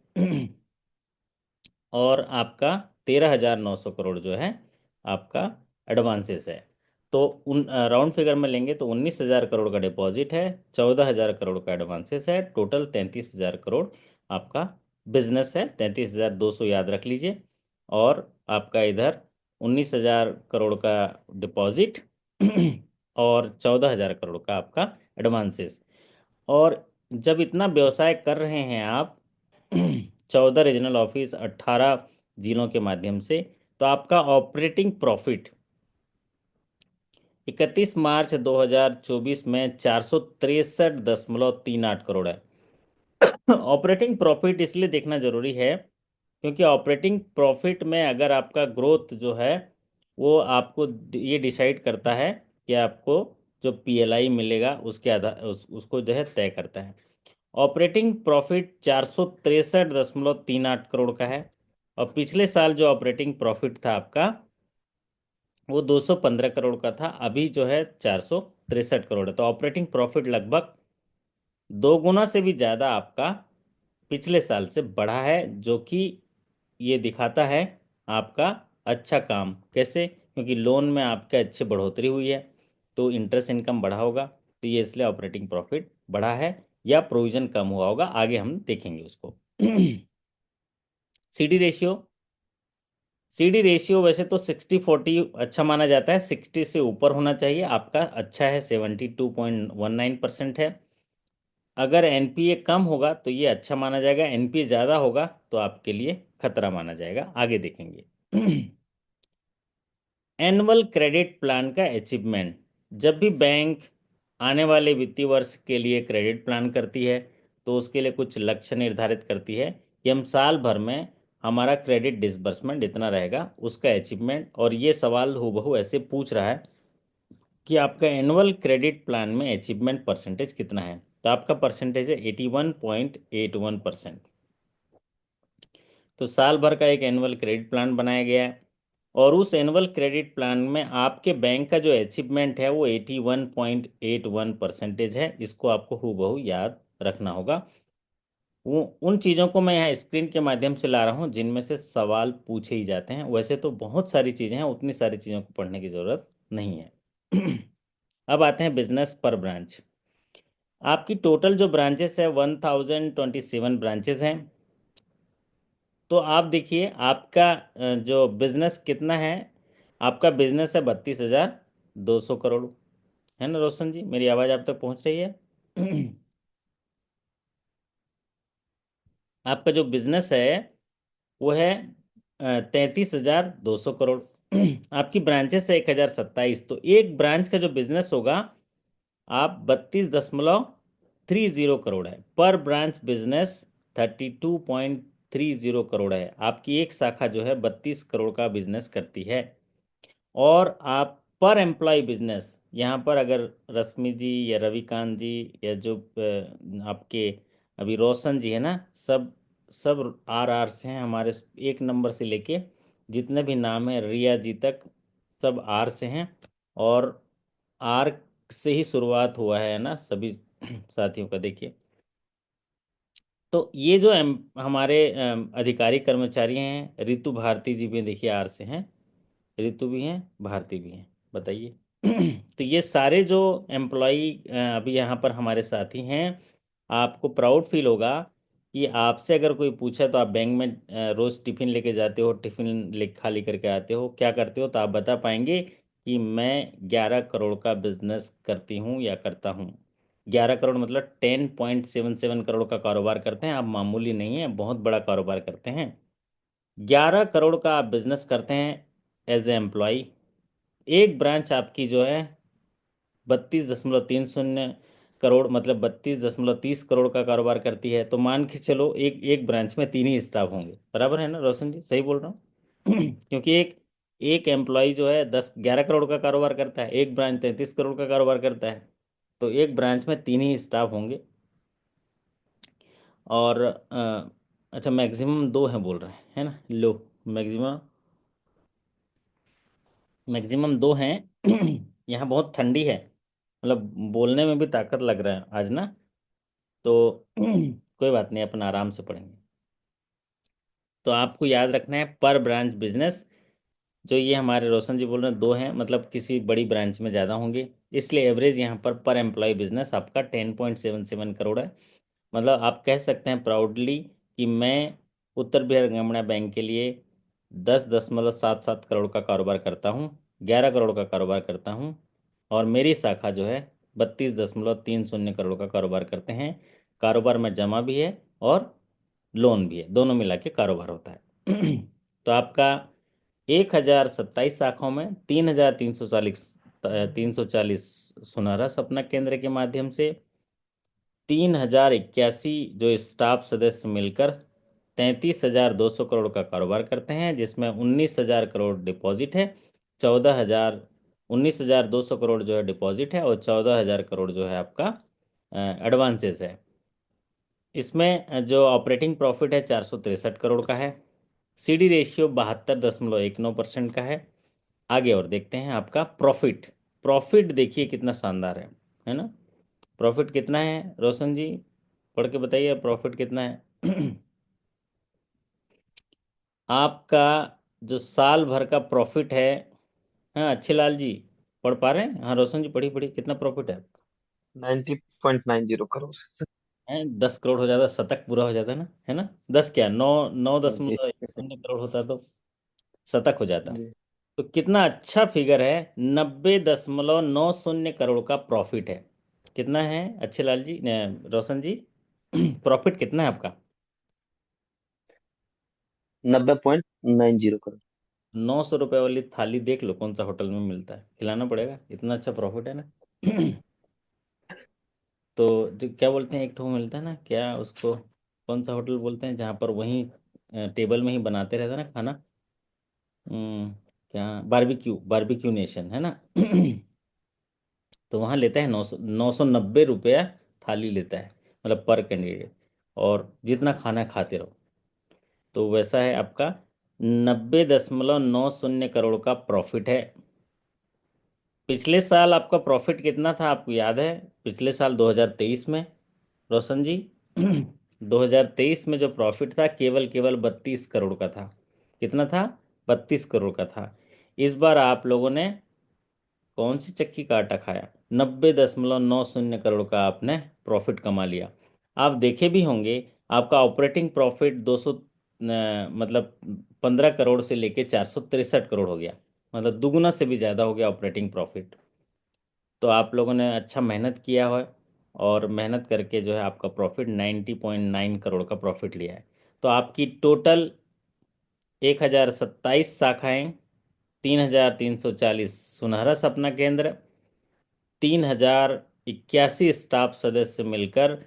और आपका 13,900 करोड़ जो है आपका एडवांसेस है। तो उन राउंड फिगर में लेंगे तो 19,000 करोड़ का डिपॉजिट है, 14,000 करोड़ का एडवांसेस है, टोटल 33,000 करोड़ आपका बिजनेस है। 33,200 याद रख लीजिए। और आपका इधर 19,000 करोड़ का डिपॉजिट और 14,000 करोड़ का आपका एडवांसेस। और जब इतना व्यवसाय कर रहे हैं आप, 14 रीजनल ऑफिस 18 जिलों के माध्यम से, तो आपका ऑपरेटिंग प्रॉफिट 31 मार्च 2024 में 463.38 करोड़ है। ऑपरेटिंग प्रॉफिट इसलिए देखना जरूरी है क्योंकि ऑपरेटिंग प्रॉफिट में अगर आपका ग्रोथ जो है वो आपको ये डिसाइड करता है कि आपको जो पीएलआई मिलेगा उसके आधार उसको जो है तय करता है। ऑपरेटिंग प्रॉफिट 463.38 करोड़ का है। और पिछले साल जो ऑपरेटिंग प्रॉफिट था आपका वो 215 करोड़ का था, अभी जो है 463 करोड़ है। तो ऑपरेटिंग प्रॉफिट लगभग 2 गुना से भी ज़्यादा आपका पिछले साल से बढ़ा है, जो कि ये दिखाता है आपका अच्छा काम। कैसे? क्योंकि लोन में आपके अच्छे बढ़ोतरी हुई है तो इंटरेस्ट इनकम बढ़ा होगा, तो ये इसलिए ऑपरेटिंग प्रॉफिट बढ़ा है, या प्रोविजन कम हुआ होगा, आगे हम देखेंगे उसको। सीडी रेशियो, सीडी रेशियो वैसे तो 60/40 अच्छा माना जाता है, 60 से ऊपर होना चाहिए आपका, अच्छा है, 72.19% है। अगर एनपीए कम होगा तो ये अच्छा माना जाएगा, एनपीए ज़्यादा होगा तो आपके लिए खतरा माना जाएगा, आगे देखेंगे। एनुअल क्रेडिट प्लान का अचीवमेंट, जब भी बैंक आने वाले वित्तीय वर्ष के लिए क्रेडिट प्लान करती है तो उसके लिए कुछ लक्ष्य निर्धारित करती है कि हम साल भर में हमारा क्रेडिट डिसबर्समेंट इतना रहेगा, उसका अचीवमेंट। और ये सवाल हूबहू ऐसे पूछ रहा है कि आपका एनुअल क्रेडिट प्लान में अचीवमेंट परसेंटेज कितना है। तो आपका परसेंटेज है 81.81%। तो साल भर का एक एनुअल क्रेडिट प्लान बनाया गया है, और उस एनुअल क्रेडिट प्लान में आपके बैंक का जो अचीवमेंट है वो 81.81% है। इसको आपको हूबहू याद रखना होगा। वो उन चीज़ों को मैं यहाँ स्क्रीन के माध्यम से ला रहा हूँ जिनमें से सवाल पूछे ही जाते हैं। वैसे तो बहुत सारी चीज़ें हैं, उतनी सारी चीज़ों को पढ़ने की ज़रूरत नहीं है। अब आते हैं बिजनेस पर ब्रांच। आपकी टोटल जो ब्रांचेस है 1027 ब्रांचेस हैं। तो आप देखिए आपका जो बिजनेस कितना है। आपका बिजनेस है 32,200 करोड़, है ना रोशन जी? मेरी आवाज़ आप तक पहुंच रही है? आपका जो बिजनेस है वो है 33,200 करोड़। आपकी ब्रांचेस है 1,027। तो एक ब्रांच का जो बिजनेस होगा आप 32.30 करोड़ है। पर ब्रांच बिजनेस 32.30 करोड़ है। आपकी एक शाखा जो है 32 करोड़ का बिजनेस करती है। और आप पर एम्प्लॉय बिजनेस, यहाँ पर अगर रश्मि जी या रविकांत जी या जो आपके अभी रोशन जी है ना, सब सब आर से हैं हमारे। एक नंबर से लेके जितने भी नाम है रिया जी तक, सब आर से हैं। और आर से ही शुरुआत हुआ है ना सभी साथियों का। देखिए तो ये जो हमारे अधिकारी कर्मचारी हैं, रितु भारती जी भी देखिए आर से हैं, ऋतु भी हैं, भारती भी हैं। बताइए। तो ये सारे जो एम्प्लॉई अभी यहाँ पर हमारे साथी हैं, आपको प्राउड फील होगा कि आपसे अगर कोई पूछा तो आप बैंक में रोज टिफिन लेके जाते हो, टिफिन ले खाली करके आते हो, क्या करते हो, तो आप बता पाएंगे कि मैं 11 करोड़ का बिजनेस करती हूँ या करता हूँ। 11 करोड़ मतलब 10.77 करोड़ का कारोबार करते हैं आप। मामूली नहीं है, बहुत बड़ा कारोबार करते हैं। 11 करोड़ का आप बिजनेस करते हैं एज ए एम्प्लॉय। एक ब्रांच आपकी जो है 32.30 करोड़ मतलब 32.30 करोड़ का कारोबार करती है। तो मान के चलो एक एक ब्रांच में 3 ही स्टाफ होंगे। बराबर है ना रोशन जी? सही बोल रहा हूँ? क्योंकि एक एक एम्प्लॉय जो है 11 करोड़ का कारोबार करता है, एक ब्रांच 33 करोड़ का कारोबार करता है। तो एक ब्रांच में 3 ही स्टाफ होंगे। और अच्छा मैक्सिमम 2 हैं बोल रहे हैं, है ना? लो, मैक्सिमम मैक्सिमम 2 हैं। यहाँ बहुत ठंडी है, मतलब बोलने में भी ताकत लग रहा है आज ना। तो कोई बात नहीं, अपन आराम से पढ़ेंगे। तो आपको याद रखना है पर ब्रांच बिजनेस। जो ये हमारे रोशन जी बोल रहे हैं 2 हैं, मतलब किसी बड़ी ब्रांच में ज़्यादा होंगे। इसलिए एवरेज यहाँ पर एम्प्लॉय बिजनेस आपका 10.77 करोड़ है। मतलब आप कह सकते हैं प्राउडली कि मैं उत्तर बिहार ग्रामीण बैंक के लिए 10.77 करोड़ का कारोबार करता हूँ, 11 करोड़ का कारोबार करता हूँ। और मेरी शाखा जो है 32.30 करोड़ का कारोबार करते हैं। कारोबार में जमा भी है और लोन भी है, दोनों मिला के कारोबार होता है। तो आपका 1,027 शाखाओं में 3,340 सुनहरा सपना केंद्र के माध्यम से 3,081 जो स्टाफ सदस्य मिलकर 33,200 करोड़ का कारोबार करते हैं, जिसमें 19,000 करोड़ डिपॉजिट है। 19,200 करोड़ जो है डिपॉजिट है, और 14,000 करोड़ जो है आपका एडवांसेस है। इसमें जो ऑपरेटिंग प्रॉफिट है 463 करोड़ का है। सीडी रेशियो 72.19% का है। आगे और देखते हैं आपका प्रॉफिट। प्रॉफिट देखिए कितना शानदार है ना? प्रॉफिट कितना है रोशन जी? पढ़ के बताइए प्रॉफिट कितना है। आपका जो साल भर का प्रॉफिट है, हाँ अच्छे लाल जी पढ़ पा रहे हैं? हाँ रोशन जी पढ़ी पढ़ी, कितना प्रॉफिट है? 90.90 करोड़। 10 करोड़ हो जाता, शतक पूरा हो जाता ना, है ना? 10 क्या, 9 जी। 9.10 करोड़ होता तो शतक हो जाता। जी। तो कितना अच्छा फिगर है, 90.90 करोड़ का प्रॉफिट है। कितना है अच्छे लाल जी रोशन जी? प्रॉफिट कितना है आपका? 90.90 करोड़। 900 रुपये वाली थाली देख लो कौन सा होटल में मिलता है, खिलाना पड़ेगा, इतना अच्छा प्रॉफिट है ना। तो जो क्या बोलते हैं, एक ठो मिलता है ना, क्या उसको, कौन सा होटल बोलते हैं जहाँ पर वहीं टेबल में ही बनाते रहते ना खाना। क्या, बारबेक्यू, बारबेक्यू नेशन है ना। तो वहाँ लेता है 990 रुपया थाली लेता है, मतलब पर कैंडिडेट, और जितना खाना खाते रहो। तो वैसा है आपका 90.90 का प्रॉफिट है। पिछले साल आपका प्रॉफिट कितना था आपको याद है? पिछले साल 2023 में, रोशन जी, 2023 में जो प्रॉफिट था केवल केवल 32 करोड़ का था। कितना था? 32 करोड़ का था। इस बार आप लोगों ने कौन सी चक्की का आटा खाया, 90.90 करोड़ का आपने प्रॉफिट कमा लिया। आप देखे भी होंगे, आपका ऑपरेटिंग प्रॉफिट 200 मतलब 15 करोड़ से लेके 463 करोड़ हो गया, मतलब दुगुना से भी ज़्यादा हो गया ऑपरेटिंग प्रॉफिट। तो आप लोगों ने अच्छा मेहनत किया है, और मेहनत करके जो है आपका प्रॉफिट 90.9 करोड़ का प्रॉफिट लिया है। तो आपकी टोटल 1027 शाखाएं, 3340 सुनहरा सपना केंद्र, 3081 स्टाफ सदस्य मिलकर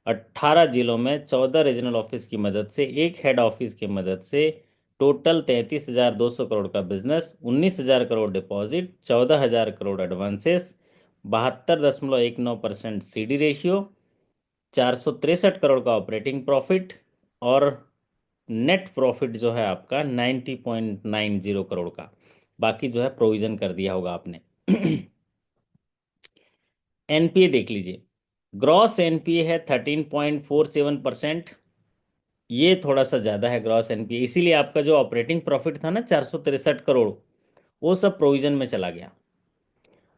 18 जिलों में 14 रीजनल ऑफिस की मदद से, एक हेड ऑफिस की मदद से, टोटल 33,200 करोड़ का business, 19,000 crore deposit, 14,000 crore advances, 72.19% CD ratio, 463 crore का ऑपरेटिंग प्रॉफिट, और नेट प्रॉफिट जो है आपका 90.90 करोड़ का। बाकी जो है प्रोविजन कर दिया होगा आपने। एनपीए देख लीजिए, ग्रॉस एनपीए है 13.47%। ये थोड़ा सा ज़्यादा है ग्रॉस एनपीए, इसीलिए आपका जो ऑपरेटिंग प्रॉफिट था ना 463 करोड़, वो सब प्रोविजन में चला गया।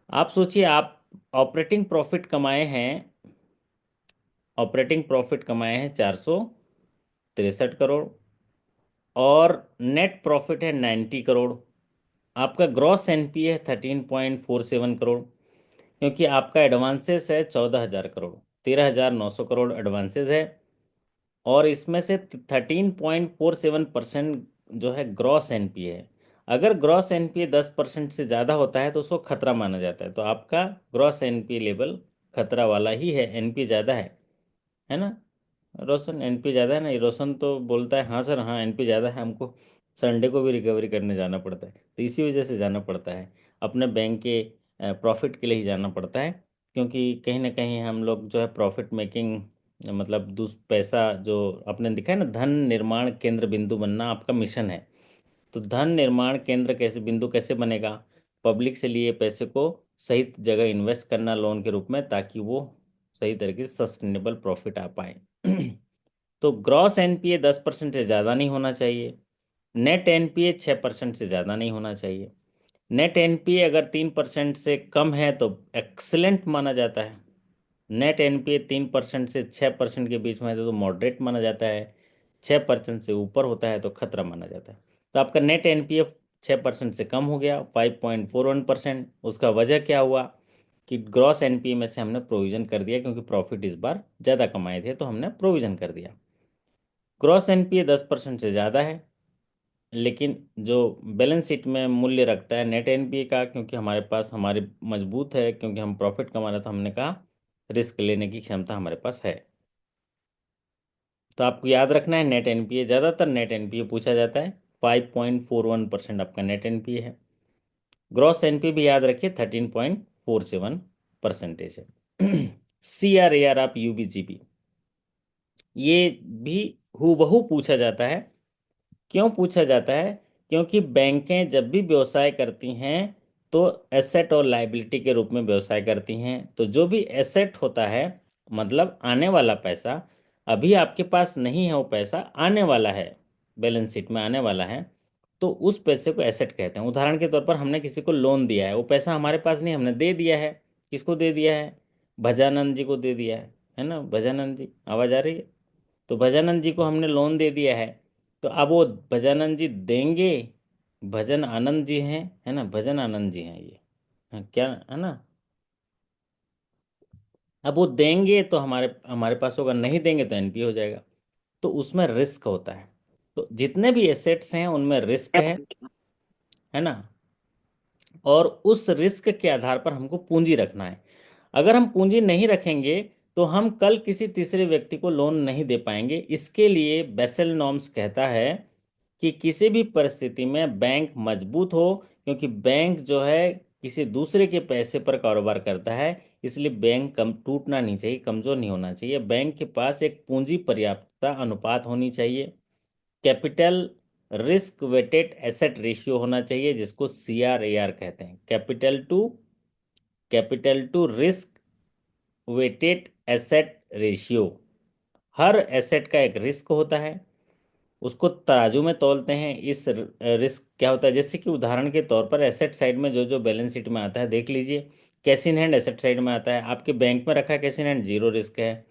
आप सोचिए, आप ऑपरेटिंग प्रॉफिट कमाए हैं 463 करोड़, और नेट प्रॉफिट है 90 करोड़। आपका ग्रॉस एनपीए है 13.47 करोड़, क्योंकि आपका एडवांसेस है 14,000 करोड़, 13,900 करोड़ एडवांसेस है, और इसमें से 13.47% जो है ग्रॉस एनपीए है। अगर ग्रॉस एनपीए 10% से ज़्यादा होता है तो उसको खतरा माना जाता है। तो आपका ग्रॉस एनपीए लेवल खतरा वाला ही है, एनपी ज़्यादा है ना। रोशन एनपी ज़्यादा है ना, ये रोशन तो बोलता है हाँ सर, हाँ एनपी ज़्यादा है, हमको संडे को भी रिकवरी करने जाना पड़ता है, तो इसी वजह से जाना पड़ता है, अपने बैंक के प्रॉफिट के लिए ही जाना पड़ता है। क्योंकि कहीं ना कहीं हम लोग जो है प्रॉफिट मेकिंग, मतलब दूस पैसा जो आपने दिखा है ना, धन निर्माण केंद्र बिंदु बनना आपका मिशन है। तो धन निर्माण केंद्र कैसे बिंदु कैसे बनेगा? पब्लिक से लिए पैसे को सही जगह इन्वेस्ट करना लोन के रूप में, ताकि वो सही तरीके से सस्टेनेबल प्रॉफिट आ पाए। तो ग्रॉस एनपीए 10% से ज़्यादा नहीं होना चाहिए, नेट एनपीए 6% से ज़्यादा नहीं होना चाहिए। नेट एनपीए अगर 3% से कम है तो एक्सीलेंट माना जाता है। नेट एनपीए 3% से 6% के बीच में है तो मॉडरेट माना जाता है। 6% से ऊपर होता है तो खतरा माना जाता है। तो आपका नेट एनपीए 6% से कम हो गया, 5.41%। उसका वजह क्या हुआ कि ग्रॉस एनपीए में से हमने प्रोविजन कर दिया, क्योंकि प्रॉफिट इस बार ज़्यादा कमाए थे तो हमने प्रोविजन कर दिया। ग्रॉस एनपीए 10% से ज़्यादा है, लेकिन जो बैलेंस शीट में मूल्य रखता है नेट एनपीए का, क्योंकि हमारे पास हमारे मजबूत है, क्योंकि हम प्रॉफिट कमा रहे, तो हमने कहा रिस्क लेने की क्षमता हमारे पास है। तो आपको याद रखना है नेट एनपीए, ज़्यादातर नेट एनपीए पूछा जाता है। 5.41% आपका नेट एनपीए है। ग्रॉस एनपीए भी याद रखिए 13.47% है। सी आर ए आर आप यूबीजीबी, ये भी हूबहू पूछा जाता है। क्यों पूछा जाता है? क्योंकि बैंकें जब भी व्यवसाय करती हैं तो एसेट और लायबिलिटी के रूप में व्यवसाय करती हैं। तो जो भी एसेट होता है, मतलब आने वाला पैसा, अभी आपके पास नहीं है, वो पैसा आने वाला है, बैलेंस शीट में आने वाला है, तो उस पैसे को एसेट कहते हैं। उदाहरण के तौर पर हमने किसी को लोन दिया है, वो पैसा हमारे पास नहीं, हमने दे दिया है। किसको दे दिया है? भजानंद जी को दे दिया है ना। भजानंद जी, आवाज़ आ रही है? तो भजानंद जी को हमने लोन दे दिया है। तो अब वो भजानंद जी देंगे, भजन आनंद जी हैं, है ना, भजन आनंद जी हैं ये, हाँ, क्या है ना। अब वो देंगे तो हमारे हमारे पास होगा, नहीं देंगे तो एनपीए हो जाएगा। तो उसमें रिस्क होता है। तो जितने भी एसेट्स हैं उनमें रिस्क है ना। और उस रिस्क के आधार पर हमको पूंजी रखना है। अगर हम पूंजी नहीं रखेंगे तो हम कल किसी तीसरे व्यक्ति को लोन नहीं दे पाएंगे। इसके लिए बेसल नॉर्म्स कहता है कि किसी भी परिस्थिति में बैंक मजबूत हो, क्योंकि बैंक जो है किसी दूसरे के पैसे पर कारोबार करता है, इसलिए बैंक कम टूटना नहीं चाहिए, कमजोर नहीं होना चाहिए। बैंक के पास एक पूंजी पर्याप्तता अनुपात होनी चाहिए, capital risk weighted asset ratio होना चाहिए, जिसको CRAR कहते हैं, capital to risk weighted asset ratio. हर एसेट का एक रिस्क होता है, उसको तराजू में तौलते हैं। इस रिस्क क्या होता है, जैसे कि उदाहरण के तौर पर एसेट साइड में जो जो बैलेंस शीट में आता है देख लीजिए। Cash in hand asset side में आता है, आपके बैंक में रखा है कैश इन हैंड, 0 रिस्क है।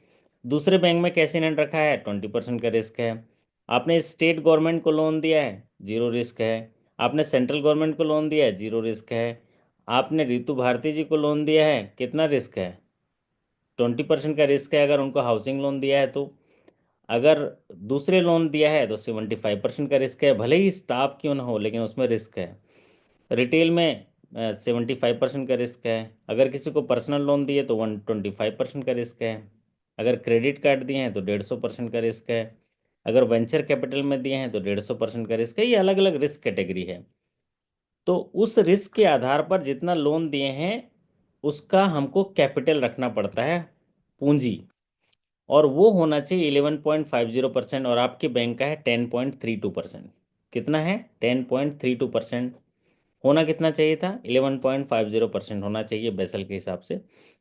दूसरे बैंक में कैश इन हैंड रखा है, 20% का रिस्क है। आपने स्टेट गवर्नमेंट को लोन दिया है, 0 रिस्क है। आपने सेंट्रल गवर्नमेंट को लोन दिया है, 0 रिस्क है। आपने रितु भारती जी को लोन दिया है, कितना रिस्क है, 20% का रिस्क है, अगर उनको हाउसिंग लोन दिया है तो। अगर दूसरे लोन दिया है तो 75% का रिस्क है, भले ही स्टाफ क्यों ना हो, लेकिन उसमें रिस्क है। रिटेल में 75% का रिस्क है। अगर किसी को पर्सनल लोन दिए तो 125% का रिस्क है। अगर क्रेडिट कार्ड दिए हैं तो 150% का रिस्क है। अगर वेंचर कैपिटल में दिए हैं तो 150% का रिस्क है। ये अलग अलग रिस्क कैटेगरी है। तो उस रिस्क के आधार पर जितना लोन दिए हैं उसका हमको कैपिटल रखना पड़ता है, पूंजी। और वो होना चाहिए 11.50%, और आपके बैंक का है 10.32%। कितना है, 10.32%। होना कितना चाहिए था, 11.50% होना चाहिए बेसल के हिसाब से।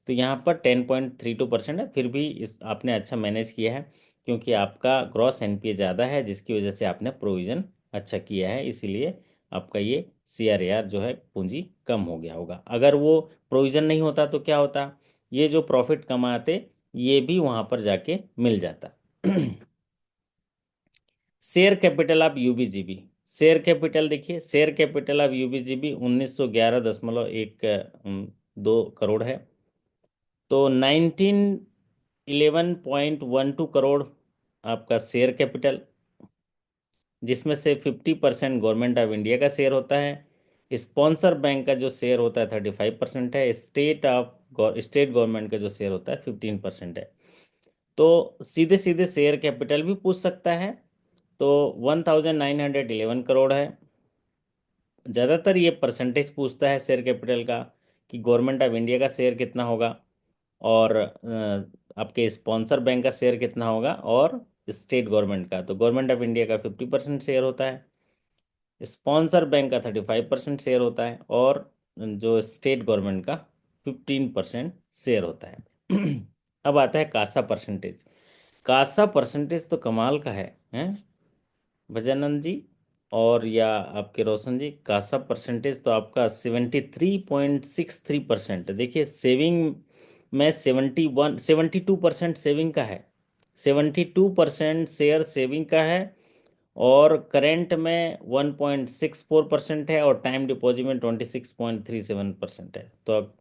तो यहाँ पर 10.32% है, फिर भी इस आपने अच्छा मैनेज किया है, क्योंकि आपका ग्रॉस NPA ज़्यादा है, जिसकी वजह से आपने प्रोविज़न अच्छा किया है, इसीलिए आपका ये CRAR जो है पूंजी कम हो गया होगा। अगर वो प्रोविज़न नहीं होता तो क्या होता, ये जो प्रॉफिट कमाते ये भी वहाँ पर जाके मिल जाता। Share capital of UBGB, share capital देखिए, share capital of UBGB 1911.12 crore है। तो 1911.12 करोड़ आपका शेयर कैपिटल, जिसमें से 50% गवर्नमेंट ऑफ इंडिया का शेयर होता है। स्पॉन्सर बैंक का जो शेयर होता है 35% है। स्टेट गवर्नमेंट का जो शेयर होता है 15% है। तो सीधे सीधे शेयर कैपिटल भी पूछ सकता है। तो 1911 करोड़ है। ज़्यादातर ये परसेंटेज पूछता है शेयर कैपिटल का, कि गवर्नमेंट ऑफ इंडिया का शेयर कितना होगा, और आपके स्पॉन्सर बैंक का शेयर कितना होगा, और स्टेट गवर्नमेंट का। तो गवर्नमेंट ऑफ इंडिया का 50% शेयर होता है, स्पॉन्सर बैंक का 35% शेयर होता है, और जो स्टेट गवर्नमेंट का 15% शेयर होता है। अब आता है कासा परसेंटेज। कासा परसेंटेज तो कमाल का है भजानंद जी और या आपके रोशन जी। कासा परसेंटेज तो आपका 73.63%। देखिए सेविंग में 72% सेविंग का है, 72% शेयर सेविंग का है, और करेंट में 1.64% है, और टाइम डिपॉजिट में 26.37% है। तो अब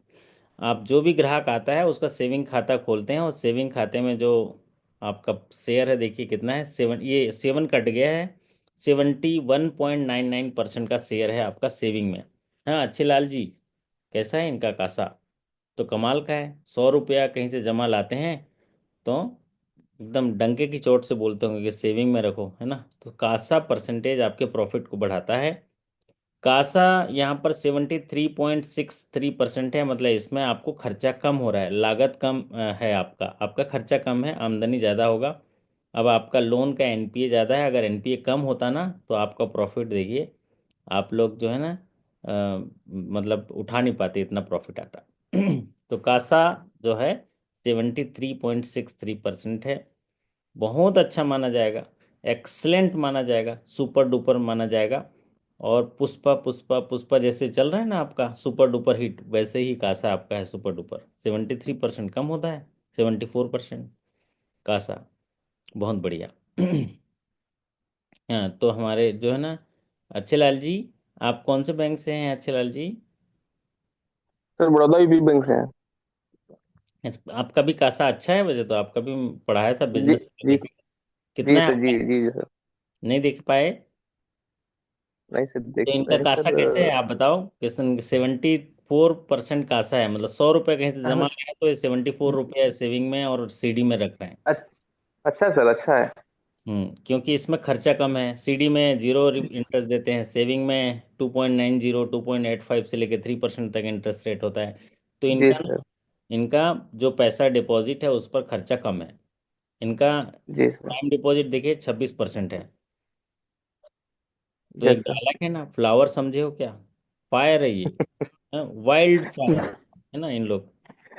आप जो भी ग्राहक आता है उसका सेविंग खाता खोलते हैं, और सेविंग खाते में जो आपका शेयर है देखिए कितना है, 7 कट गया है, 71.99% का शेयर है आपका सेविंग में। हाँ अच्छे लाल जी, कैसा है इनका कासा, तो कमाल का है। 100 रुपया कहीं से जमा लाते हैं तो एकदम डंके की चोट से बोलते होंगे कि सेविंग में रखो, है ना। तो कासा परसेंटेज आपके प्रॉफिट को बढ़ाता है। कासा यहाँ पर 73.63% है, मतलब इसमें आपको खर्चा कम हो रहा है, लागत कम है, आपका आपका खर्चा कम है, आमदनी ज़्यादा होगा। अब आपका लोन का NPA ज़्यादा है, अगर NPA कम होता ना तो आपका प्रॉफिट देखिए, आप लोग जो है ना मतलब उठा नहीं पाते, इतना प्रॉफिट आता। तो कासा जो है 73.63% है, बहुत अच्छा माना जाएगा, एक्सलेंट माना जाएगा, सुपर डुपर माना जाएगा। और पुष्पा पुष्पा पुष्पा जैसे चल रहा है ना आपका सुपर डुपर हिट, वैसे ही कासा आपका है सुपर डुपर। 73% कम होता है, 74% कासा, बहुत बढ़िया। हाँ तो हमारे जो है ना अच्छे लाल जी, आप कौन से बैंक से हैं अच्छे लाल जी। सर बड़ौदा भी बैंक से है। आपका भी कासा अच्छा है, वजह तो आपका भी पढ़ाया था जी बिजनेस जी। लेके, कितना जी है सर, आपका, जी जी सर। नहीं देख पाए। नहीं सर, तो देख इनका रहे हैं कासा सर। कैसे है आप बताओ, किस 70 74% कासा है, मतलब 100 रुपये कहीं से जमा हाँ, किया तो ये 74 रुपये सेविंग में और सीडी में रख रहे हैं। अच्छा। अच्छा सर, अच्छा है। क्योंकि इसमें खर्चा कम है, सीडी में जीरो इंटरेस्ट देते हैं, सेविंग में 2.90 2.85 से लेकर 3% तक इंटरेस्ट रेट होता है। तो जी इनका सर। इनका जो पैसा डिपॉजिट है उस पर खर्चा कम है। इनका जी सर। टाइम डिपॉजिट देखिए 26% है। तो यस एक सर। डायलॉग है ना, फ्लावर समझे हो क्या, फायर है ये, वाइल्ड फायर है ना इन लोग,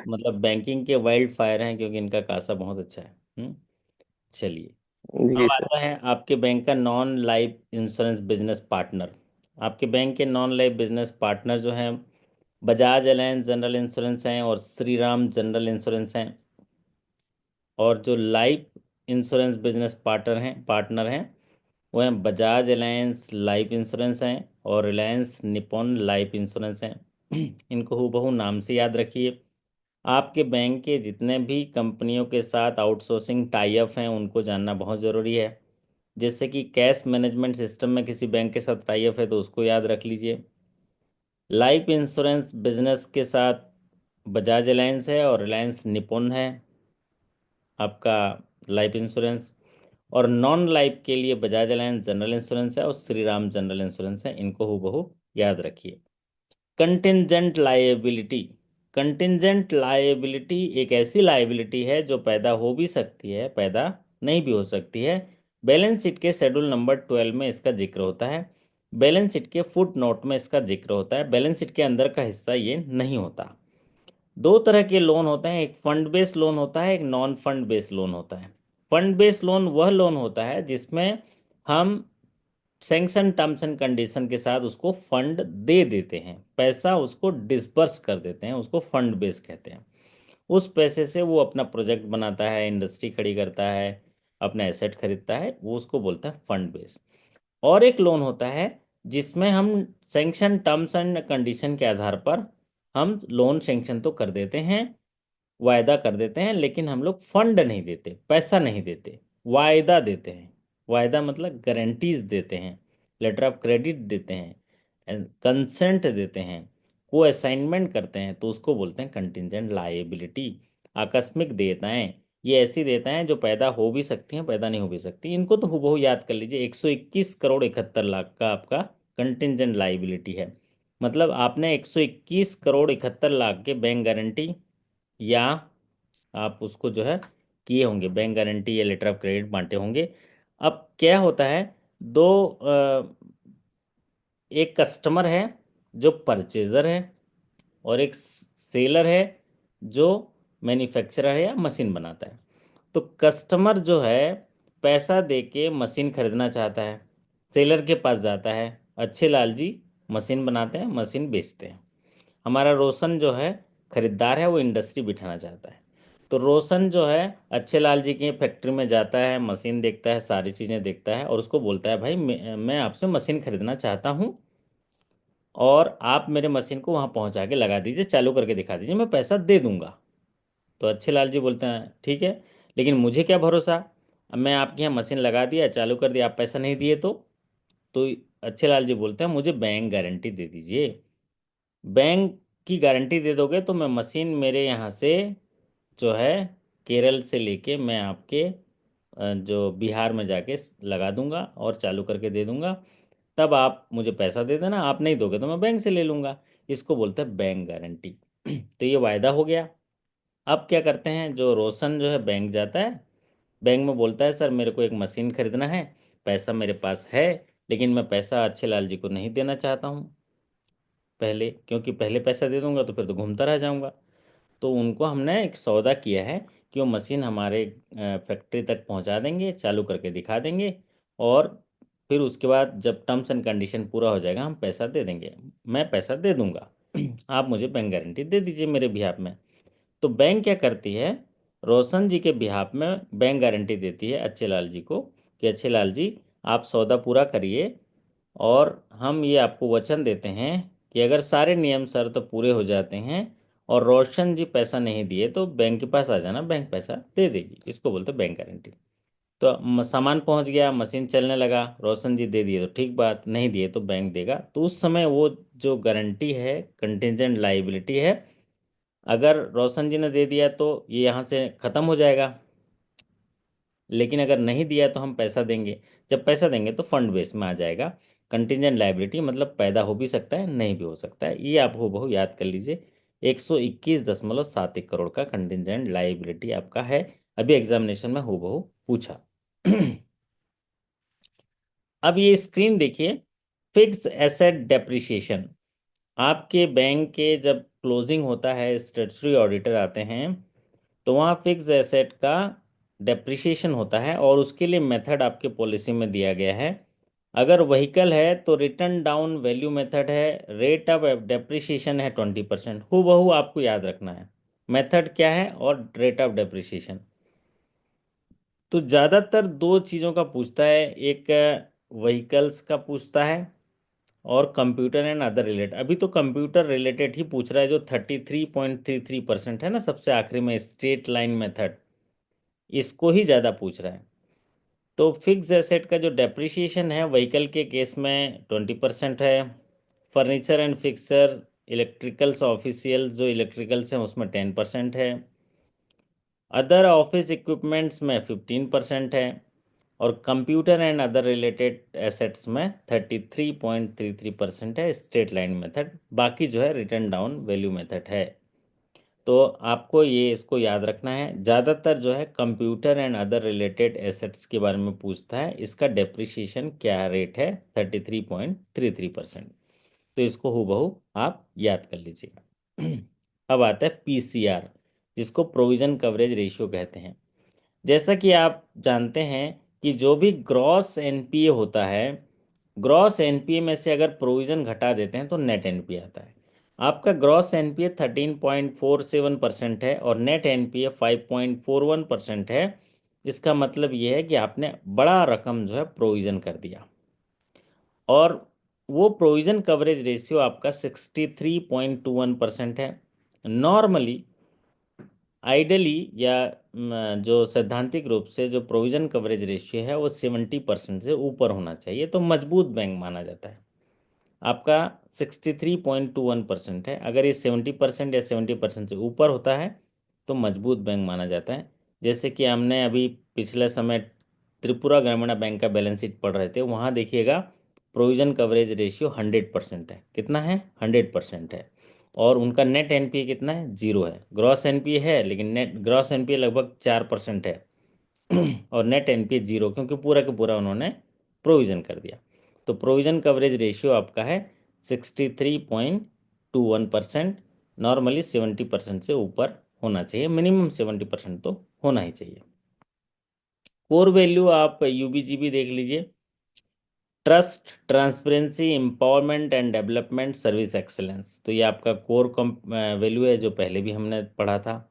मतलब बैंकिंग के वाइल्ड फायर हैं, क्योंकि इनका कासा बहुत अच्छा है। चलिए, जी अब सर। आता है आपके बैंक का non life insurance business partner. आपके बैंक के नॉन लाइफ बिजनेस पार्टनर जो हैं, बजाज अलायंस जनरल इंश्योरेंस हैं और श्रीराम जनरल इंश्योरेंस हैं। और जो लाइफ इंश्योरेंस बिजनेस पार्टनर हैं वो हैं बजाज अलायंस लाइफ इंश्योरेंस हैं और रिलायंस निपॉन लाइफ इंश्योरेंस हैं। इनको हूबहू नाम से याद रखिए। आपके बैंक के जितने भी कंपनियों के साथ आउटसोर्सिंग टाई अप हैं उनको जानना बहुत ज़रूरी है। जैसे कि कैश मैनेजमेंट सिस्टम में किसी बैंक के साथ टाई अप है तो उसको याद रख लीजिए। लाइफ इंश्योरेंस बिजनेस के साथ बजाज अलायंस है और रिलायंस निपॉन है आपका लाइफ इंश्योरेंस। और नॉन लाइफ के लिए बजाज अलायंस जनरल इंश्योरेंस है और श्रीराम जनरल इंश्योरेंस है, इनको हूबहू याद रखिए। Contingent liability. कंटिंजेंट लायबिलिटी एक ऐसी लायबिलिटी है जो पैदा हो भी सकती है, पैदा नहीं भी हो सकती है। बैलेंस शीट के शेड्यूल नंबर 12 में इसका जिक्र होता है। बैलेंस शीट के फुट नोट में इसका जिक्र होता है, बैलेंस शीट के अंदर का हिस्सा ये नहीं होता। दो तरह के लोन होते हैं, एक फंड बेस्ड लोन होता है, एक नॉन फंड बेस्ड लोन होता है। फंड बेस्ड लोन वह लोन होता है जिसमें हम सैंक्शन टर्म्स एंड कंडीशन के साथ उसको फंड दे देते हैं, पैसा उसको डिसबर्स कर देते हैं, उसको फंड बेस कहते हैं। उस पैसे से वो अपना प्रोजेक्ट बनाता है, इंडस्ट्री खड़ी करता है, अपना एसेट खरीदता है, वो उसको बोलता है फंड बेस। और एक लोन होता है जिसमें हम सैंक्शन टर्म्स एंड कंडीशन के आधार पर हम लोन सैंक्शन तो कर देते हैं, वायदा कर देते हैं, लेकिन हम लोग फंड नहीं देते, पैसा नहीं देते, वायदा देते हैं। वायदा मतलब गारंटीज देते हैं, लेटर ऑफ क्रेडिट देते हैं, कंसेंट देते हैं, को असाइनमेंट करते हैं, तो उसको बोलते हैं कंटिजेंट लायबिलिटी। आकस्मिक देयताएं, ये ऐसी देयताएं जो पैदा हो भी सकती हैं, पैदा नहीं हो भी सकती। इनको तो हूबहू याद कर लीजिए, 121 करोड़ 71 लाख का आपका कंटिजेंट लायबिलिटी है। मतलब आपने 121 करोड़ 71 लाख के बैंक गारंटी या आप उसको जो है किए होंगे, बैंक गारंटी या लेटर ऑफ क्रेडिट बांटे होंगे। अब क्या होता है, दो एक कस्टमर है जो परचेजर है और एक सेलर है जो मैन्युफैक्चरर है या मशीन बनाता है। तो कस्टमर जो है पैसा दे के मशीन खरीदना चाहता है, सेलर के पास जाता है, अच्छे लाल जी मशीन बनाते हैं, मशीन बेचते हैं। हमारा रोशन जो है खरीदार है, वो इंडस्ट्री बिठाना चाहता है। तो रोशन जो है अच्छे लाल जी की फैक्ट्री में जाता है, मशीन देखता है, सारी चीज़ें देखता है और उसको बोलता है भाई मैं आपसे मशीन खरीदना चाहता हूँ और आप मेरे मशीन को वहाँ पहुँचा के लगा दीजिए, चालू करके दिखा दीजिए, मैं पैसा दे दूंगा। तो अच्छे लाल जी बोलते हैं ठीक है, लेकिन मुझे क्या भरोसा, अब मैं आपके यहाँ मशीन लगा दिया, चालू कर दिया, आप पैसा नहीं दिए तो अच्छे लाल जी बोलते हैं मुझे बैंक गारंटी दे दीजिए। बैंक की गारंटी दे दोगे तो मैं मशीन मेरे यहाँ से जो है केरल से लेके मैं आपके जो बिहार में जाके लगा दूंगा और चालू करके दे दूंगा। तब आप मुझे पैसा दे देना, आप नहीं दोगे तो मैं बैंक से ले लूंगा। इसको बोलते हैं बैंक गारंटी। तो ये वायदा हो गया। अब क्या करते हैं, जो रोशन जो है बैंक जाता है, बैंक में बोलता है सर मेरे को एक मशीन खरीदना है, पैसा मेरे पास है, लेकिन मैं पैसा अच्छे लाल जी को नहीं देना चाहता हूँ पहले, क्योंकि पहले पैसा दे दूंगा तो फिर तो घूमता रह जाऊंगा। तो उनको हमने एक सौदा किया है कि वो मशीन हमारे फैक्ट्री तक पहुंचा देंगे, चालू करके दिखा देंगे और फिर उसके बाद जब टर्म्स एंड कंडीशन पूरा हो जाएगा हम पैसा दे देंगे, मैं पैसा दे दूंगा। आप मुझे बैंक गारंटी दे दीजिए मेरे बिहाफ में। तो बैंक क्या करती है, रोशन जी के बिहाफ में बैंक गारंटी देती है अच्छे लाल जी को कि अच्छे लाल जी आप सौदा पूरा करिए और हम ये आपको वचन देते हैं कि अगर सारे नियम शर्त पूरे हो जाते हैं और रोशन जी पैसा नहीं दिए तो बैंक के पास आ जाना, बैंक पैसा दे देगी। इसको बोलते हैं बैंक गारंटी। तो सामान पहुंच गया, मशीन चलने लगा, रोशन जी दे दिए तो ठीक बात, नहीं दिए तो बैंक देगा। तो उस समय वो जो गारंटी है, कंटिजेंट लाइबिलिटी है, अगर रोशन जी ने दे दिया तो ये यहाँ से ख़त्म हो जाएगा, लेकिन अगर नहीं दिया तो हम पैसा देंगे। जब पैसा देंगे तो फंड बेस में आ जाएगा। कंटिजेंट लायबिलिटी मतलब पैदा हो भी सकता है, नहीं भी हो सकता है। ये आप हूबहू याद कर लीजिए। 121.71 करोड़ का कंटिजेंट लायबिलिटी आपका है। अभी एग्जामिनेशन में हूबहू पूछा। अब ये स्क्रीन देखिए, फिक्स एसेट डेप्रिसिएशन। आपके बैंक के जब क्लोजिंग होता है, स्टेटस ऑडिटर आते हैं, तो वहाँ फिक्स एसेट का डेप्रिसिएशन होता है, और उसके लिए मेथड आपके पॉलिसी में दिया गया है। अगर व्हीकल है तो रिटर्न डाउन वैल्यू मेथड है, रेट ऑफ डेप्रिसिएशन है 20%। हूबहू आपको याद रखना है मेथड क्या है और रेट ऑफ डेप्रिसिएशन। तो ज़्यादातर दो चीज़ों का पूछता है, एक व्हीकल्स का पूछता है और कंप्यूटर एंड अदर रिलेटेड। अभी तो कंप्यूटर रिलेटेड ही पूछ रहा है, जो 33.33% है ना, सबसे आखिरी में स्ट्रेट लाइन मेथड, इसको ही ज़्यादा पूछ रहा है। तो फिक्स एसेट का जो डेप्रिसिएशन है व्हीकल के केस में 20% है। Furniture and fixer, electricals official जो इलेक्ट्रिकल्स हैं उसमें 10% है। अदर ऑफिस इक्विपमेंट्स में 15% है। और computer and other related assets में 33.33% है, स्ट्रेट लाइन मेथड। बाकी जो है रिटर्न डाउन वैल्यू मेथड है। तो आपको ये इसको याद रखना है। ज़्यादातर जो है computer and other related assets के बारे में पूछता है, इसका डेप्रिसिएशन क्या रेट है, 33.33%। तो इसको हूबहू आप याद कर लीजिएगा। अब आता है पीसीआर, जिसको प्रोविजन कवरेज रेशियो कहते हैं। जैसा कि आप जानते हैं कि जो भी ग्रॉस एनपीए होता है, ग्रॉस एनपीए में से अगर प्रोविजन घटा देते हैं तो नेट एनपीए आता है। आपका ग्रॉस एनपीए 13.47% है और नेट एनपीए 5.41% है। इसका मतलब ये है कि आपने बड़ा रकम जो है प्रोविजन कर दिया, और वो प्रोविजन कवरेज रेशियो आपका 63.21% है। नॉर्मली, आइडली, या जो सैद्धांतिक रूप से जो प्रोविजन कवरेज रेशियो है वो 70% से ऊपर होना चाहिए, तो मजबूत बैंक माना जाता है। आपका 63.21% है। अगर ये 70% या 70% से ऊपर होता है तो मजबूत बैंक माना जाता है। जैसे कि हमने अभी पिछले समय त्रिपुरा ग्रामीण बैंक का बैलेंस शीट पढ़ रहे थे, वहाँ देखिएगा प्रोविजन कवरेज रेशियो 100% है। कितना है? 100% है। और उनका नेट एनपीए कितना है? 0 है। ग्रॉस एनपीए है, लेकिन नेट ग्रॉस एनपीए लगभग 4% है। और नेट एनपीए 0, क्योंकि पूरा का पूरा उन्होंने प्रोविज़न कर दिया। तो प्रोविज़न कवरेज रेशियो आपका है 63.21%। नॉर्मली 70% से ऊपर होना चाहिए, मिनिमम 70% तो होना ही चाहिए। कोर वैल्यू आप यूबीजीबी देख लीजिए, trust, transparency, empowerment and development, service excellence. तो ये आपका कोर वैल्यू है, जो पहले भी हमने पढ़ा था।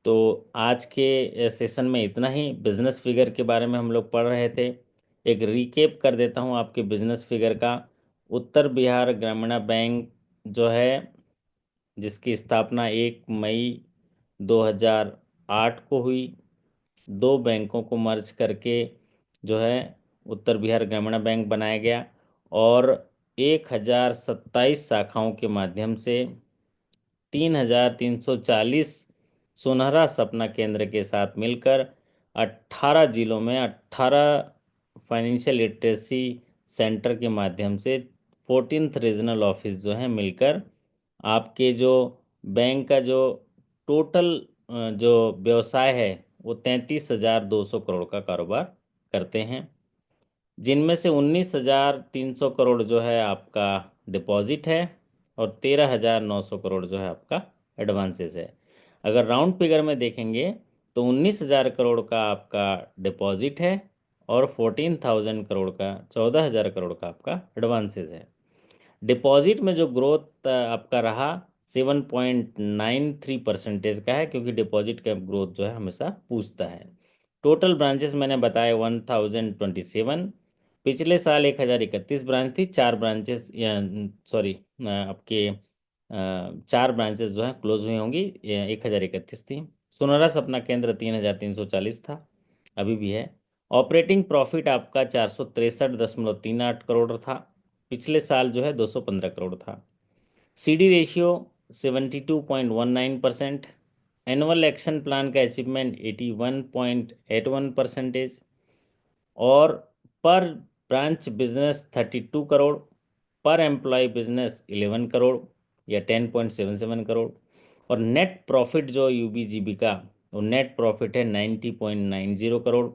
तो आज के सेशन में इतना ही। बिजनेस फिगर के बारे में हम लोग पढ़ रहे थे। एक रिकेप कर देता हूँ आपके बिजनेस फिगर का। उत्तर बिहार ग्रामीण बैंक जो है, जिसकी स्थापना 1 मई 2008 को हुई, दो बैंकों को मर्ज करके जो है उत्तर बिहार ग्रामीण बैंक बनाया गया, और 1027 शाखाओं के माध्यम से 3,340 सुनहरा सपना केंद्र के साथ मिलकर 18 जिलों में 18 फाइनेंशियल लिटरेसी सेंटर के माध्यम से 14th रीजनल ऑफिस जो है मिलकर आपके जो बैंक का जो टोटल जो व्यवसाय है वो 33,200 करोड़ का कारोबार करते हैं, जिनमें से 19,300 करोड़ जो है आपका डिपॉजिट है, और 13,900 करोड़ जो है आपका एडवांसेस है। अगर राउंड फिगर में देखेंगे तो 19,000 करोड़ का आपका डिपॉजिट है, और 14,000 करोड़ का, 14,000 करोड़ का आपका एडवांसेस है। डिपॉजिट में जो ग्रोथ आपका रहा 7.93% का है, क्योंकि डिपॉजिट का ग्रोथ जो है हमेशा पूछता है। टोटल ब्रांचेस मैंने बताया 1,027। पिछले साल 1,031 ब्रांच थी। चार ब्रांचेस, सॉरी, आपके 4 ब्रांचेस जो है क्लोज हुई होंगी, 1,031 थी। सुनहरा सपना केंद्र 3,340 था, अभी भी है। ऑपरेटिंग प्रॉफिट आपका 463.38 करोड़ था। पिछले साल जो है 215 करोड़ था। CD ratio 72.19%। Annual action plan का अचीवमेंट 81.81%। और पर ब्रांच बिजनेस 32 करोड़। पर एम्प्लॉय बिजनेस 11 करोड़ या 10.77 करोड़। और नेट प्रॉफिट जो यूबीजीबी का, वो नेट प्रॉफिट है 90.90 करोड़।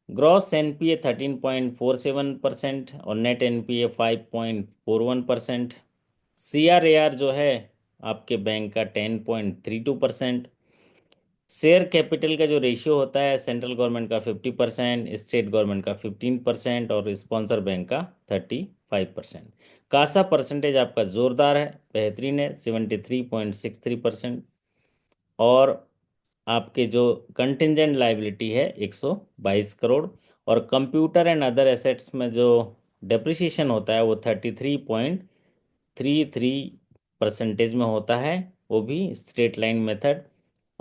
ग्रॉस एनपीए 13.47% और नेट एनपीए 5.41%। सीआरएआर जो है आपके बैंक का 10.32%। शेयर कैपिटल का जो रेशियो होता है, सेंट्रल गवर्नमेंट का 50%, स्टेट गवर्नमेंट का 15% और स्पॉन्सर बैंक का 35%। कासा परसेंटेज आपका जोरदार है, बेहतरीन है, 73.63%। और आपके जो कंटिजेंट लाइबिलिटी है 122 करोड़। और कंप्यूटर एंड अदर एसेट्स में जो डेप्रिसिएशन होता है वो 33.33% में होता है, वो भी स्ट्रेट लाइन मेथड।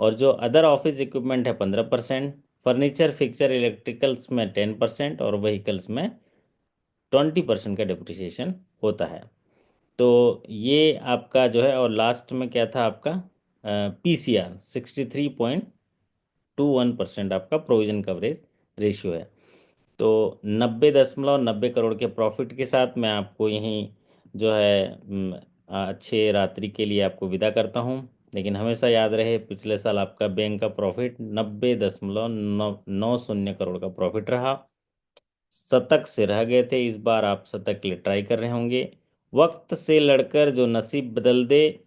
और जो अदर ऑफिस इक्विपमेंट है 15%। फर्नीचर फिक्सचर इलेक्ट्रिकल्स में 10% और व्हीकल्स में 20% का डेप्रिसिएशन होता है। तो ये आपका जो है, और लास्ट में क्या था आपका, पीसीआर 63.21% आपका प्रोविजन कवरेज रेशियो है। तो 90.90 करोड़ के प्रॉफिट के साथ मैं आपको यहीं जो है अच्छे रात्रि के लिए आपको विदा करता हूँ। लेकिन हमेशा याद रहे, पिछले साल आपका बैंक का प्रॉफिट 90.90 करोड़ का प्रॉफिट रहा। शतक से रह गए थे, इस बार आप शतक के लिए ट्राई कर रहे होंगे। वक्त से लड़कर जो नसीब बदल दे,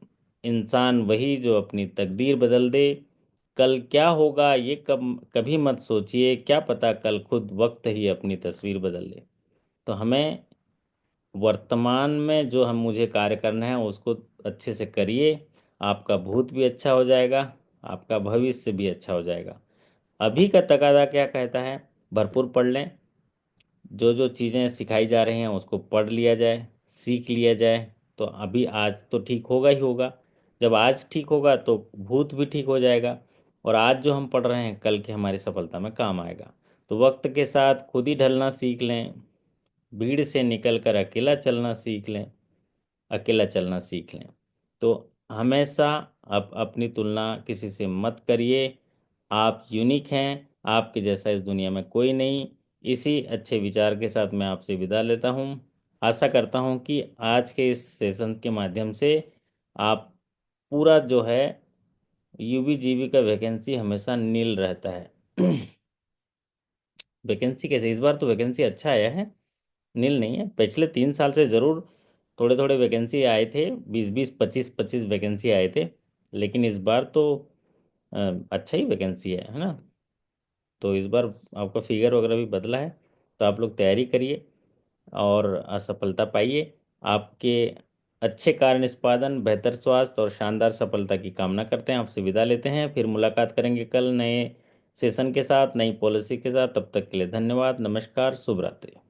इंसान वही जो अपनी तकदीर बदल दे। कल क्या होगा ये कभी मत सोचिए, क्या पता कल खुद वक्त ही अपनी तस्वीर बदल ले। तो हमें वर्तमान में जो हम मुझे कार्य करना है उसको अच्छे से करिए। आपका भूत भी अच्छा हो जाएगा, आपका भविष्य भी अच्छा हो जाएगा। अभी का तकादा क्या कहता है, भरपूर पढ़ लें। जो जो चीज़ें सिखाई जा रही हैं उसको पढ़ लिया जाए, सीख लिया जाए। तो अभी आज तो ठीक होगा ही होगा। जब आज ठीक होगा तो भूत भी ठीक हो जाएगा। और आज जो हम पढ़ रहे हैं कल की हमारी सफलता में काम आएगा। तो वक्त के साथ खुद ही ढलना सीख लें, भीड़ से निकल कर अकेला चलना सीख लें, अकेला चलना सीख लें। तो हमेशा आप अपनी तुलना किसी से मत करिए। आप यूनिक हैं, आपके जैसा इस दुनिया में कोई नहीं। इसी अच्छे विचार के साथ मैं आपसे विदा लेता हूँ। आशा करता हूँ कि आज के इस सेशन के माध्यम से आप पूरा जो है, यूबीजीबी का वैकेंसी हमेशा नील रहता है। वैकेंसी कैसे, इस बार तो वैकेंसी अच्छा आया है, नील नहीं है। पिछले 3 साल से ज़रूर थोड़े थोड़े वैकेंसी आए थे, 20-20 25-25 वैकेंसी आए थे। लेकिन इस बार तो अ, अच्छा ही वैकेंसी है ना। तो इस बार आपका फिगर वगैरह भी बदला है। तो आप लोग तैयारी करिए और असफलता पाइए। आपके अच्छे कार्य निष्पादन, बेहतर स्वास्थ्य और शानदार सफलता की कामना करते हैं। आपसे विदा लेते हैं, फिर मुलाकात करेंगे कल नए सेशन के साथ, नई पॉलिसी के साथ। तब तक के लिए धन्यवाद, नमस्कार, शुभ रात्रि।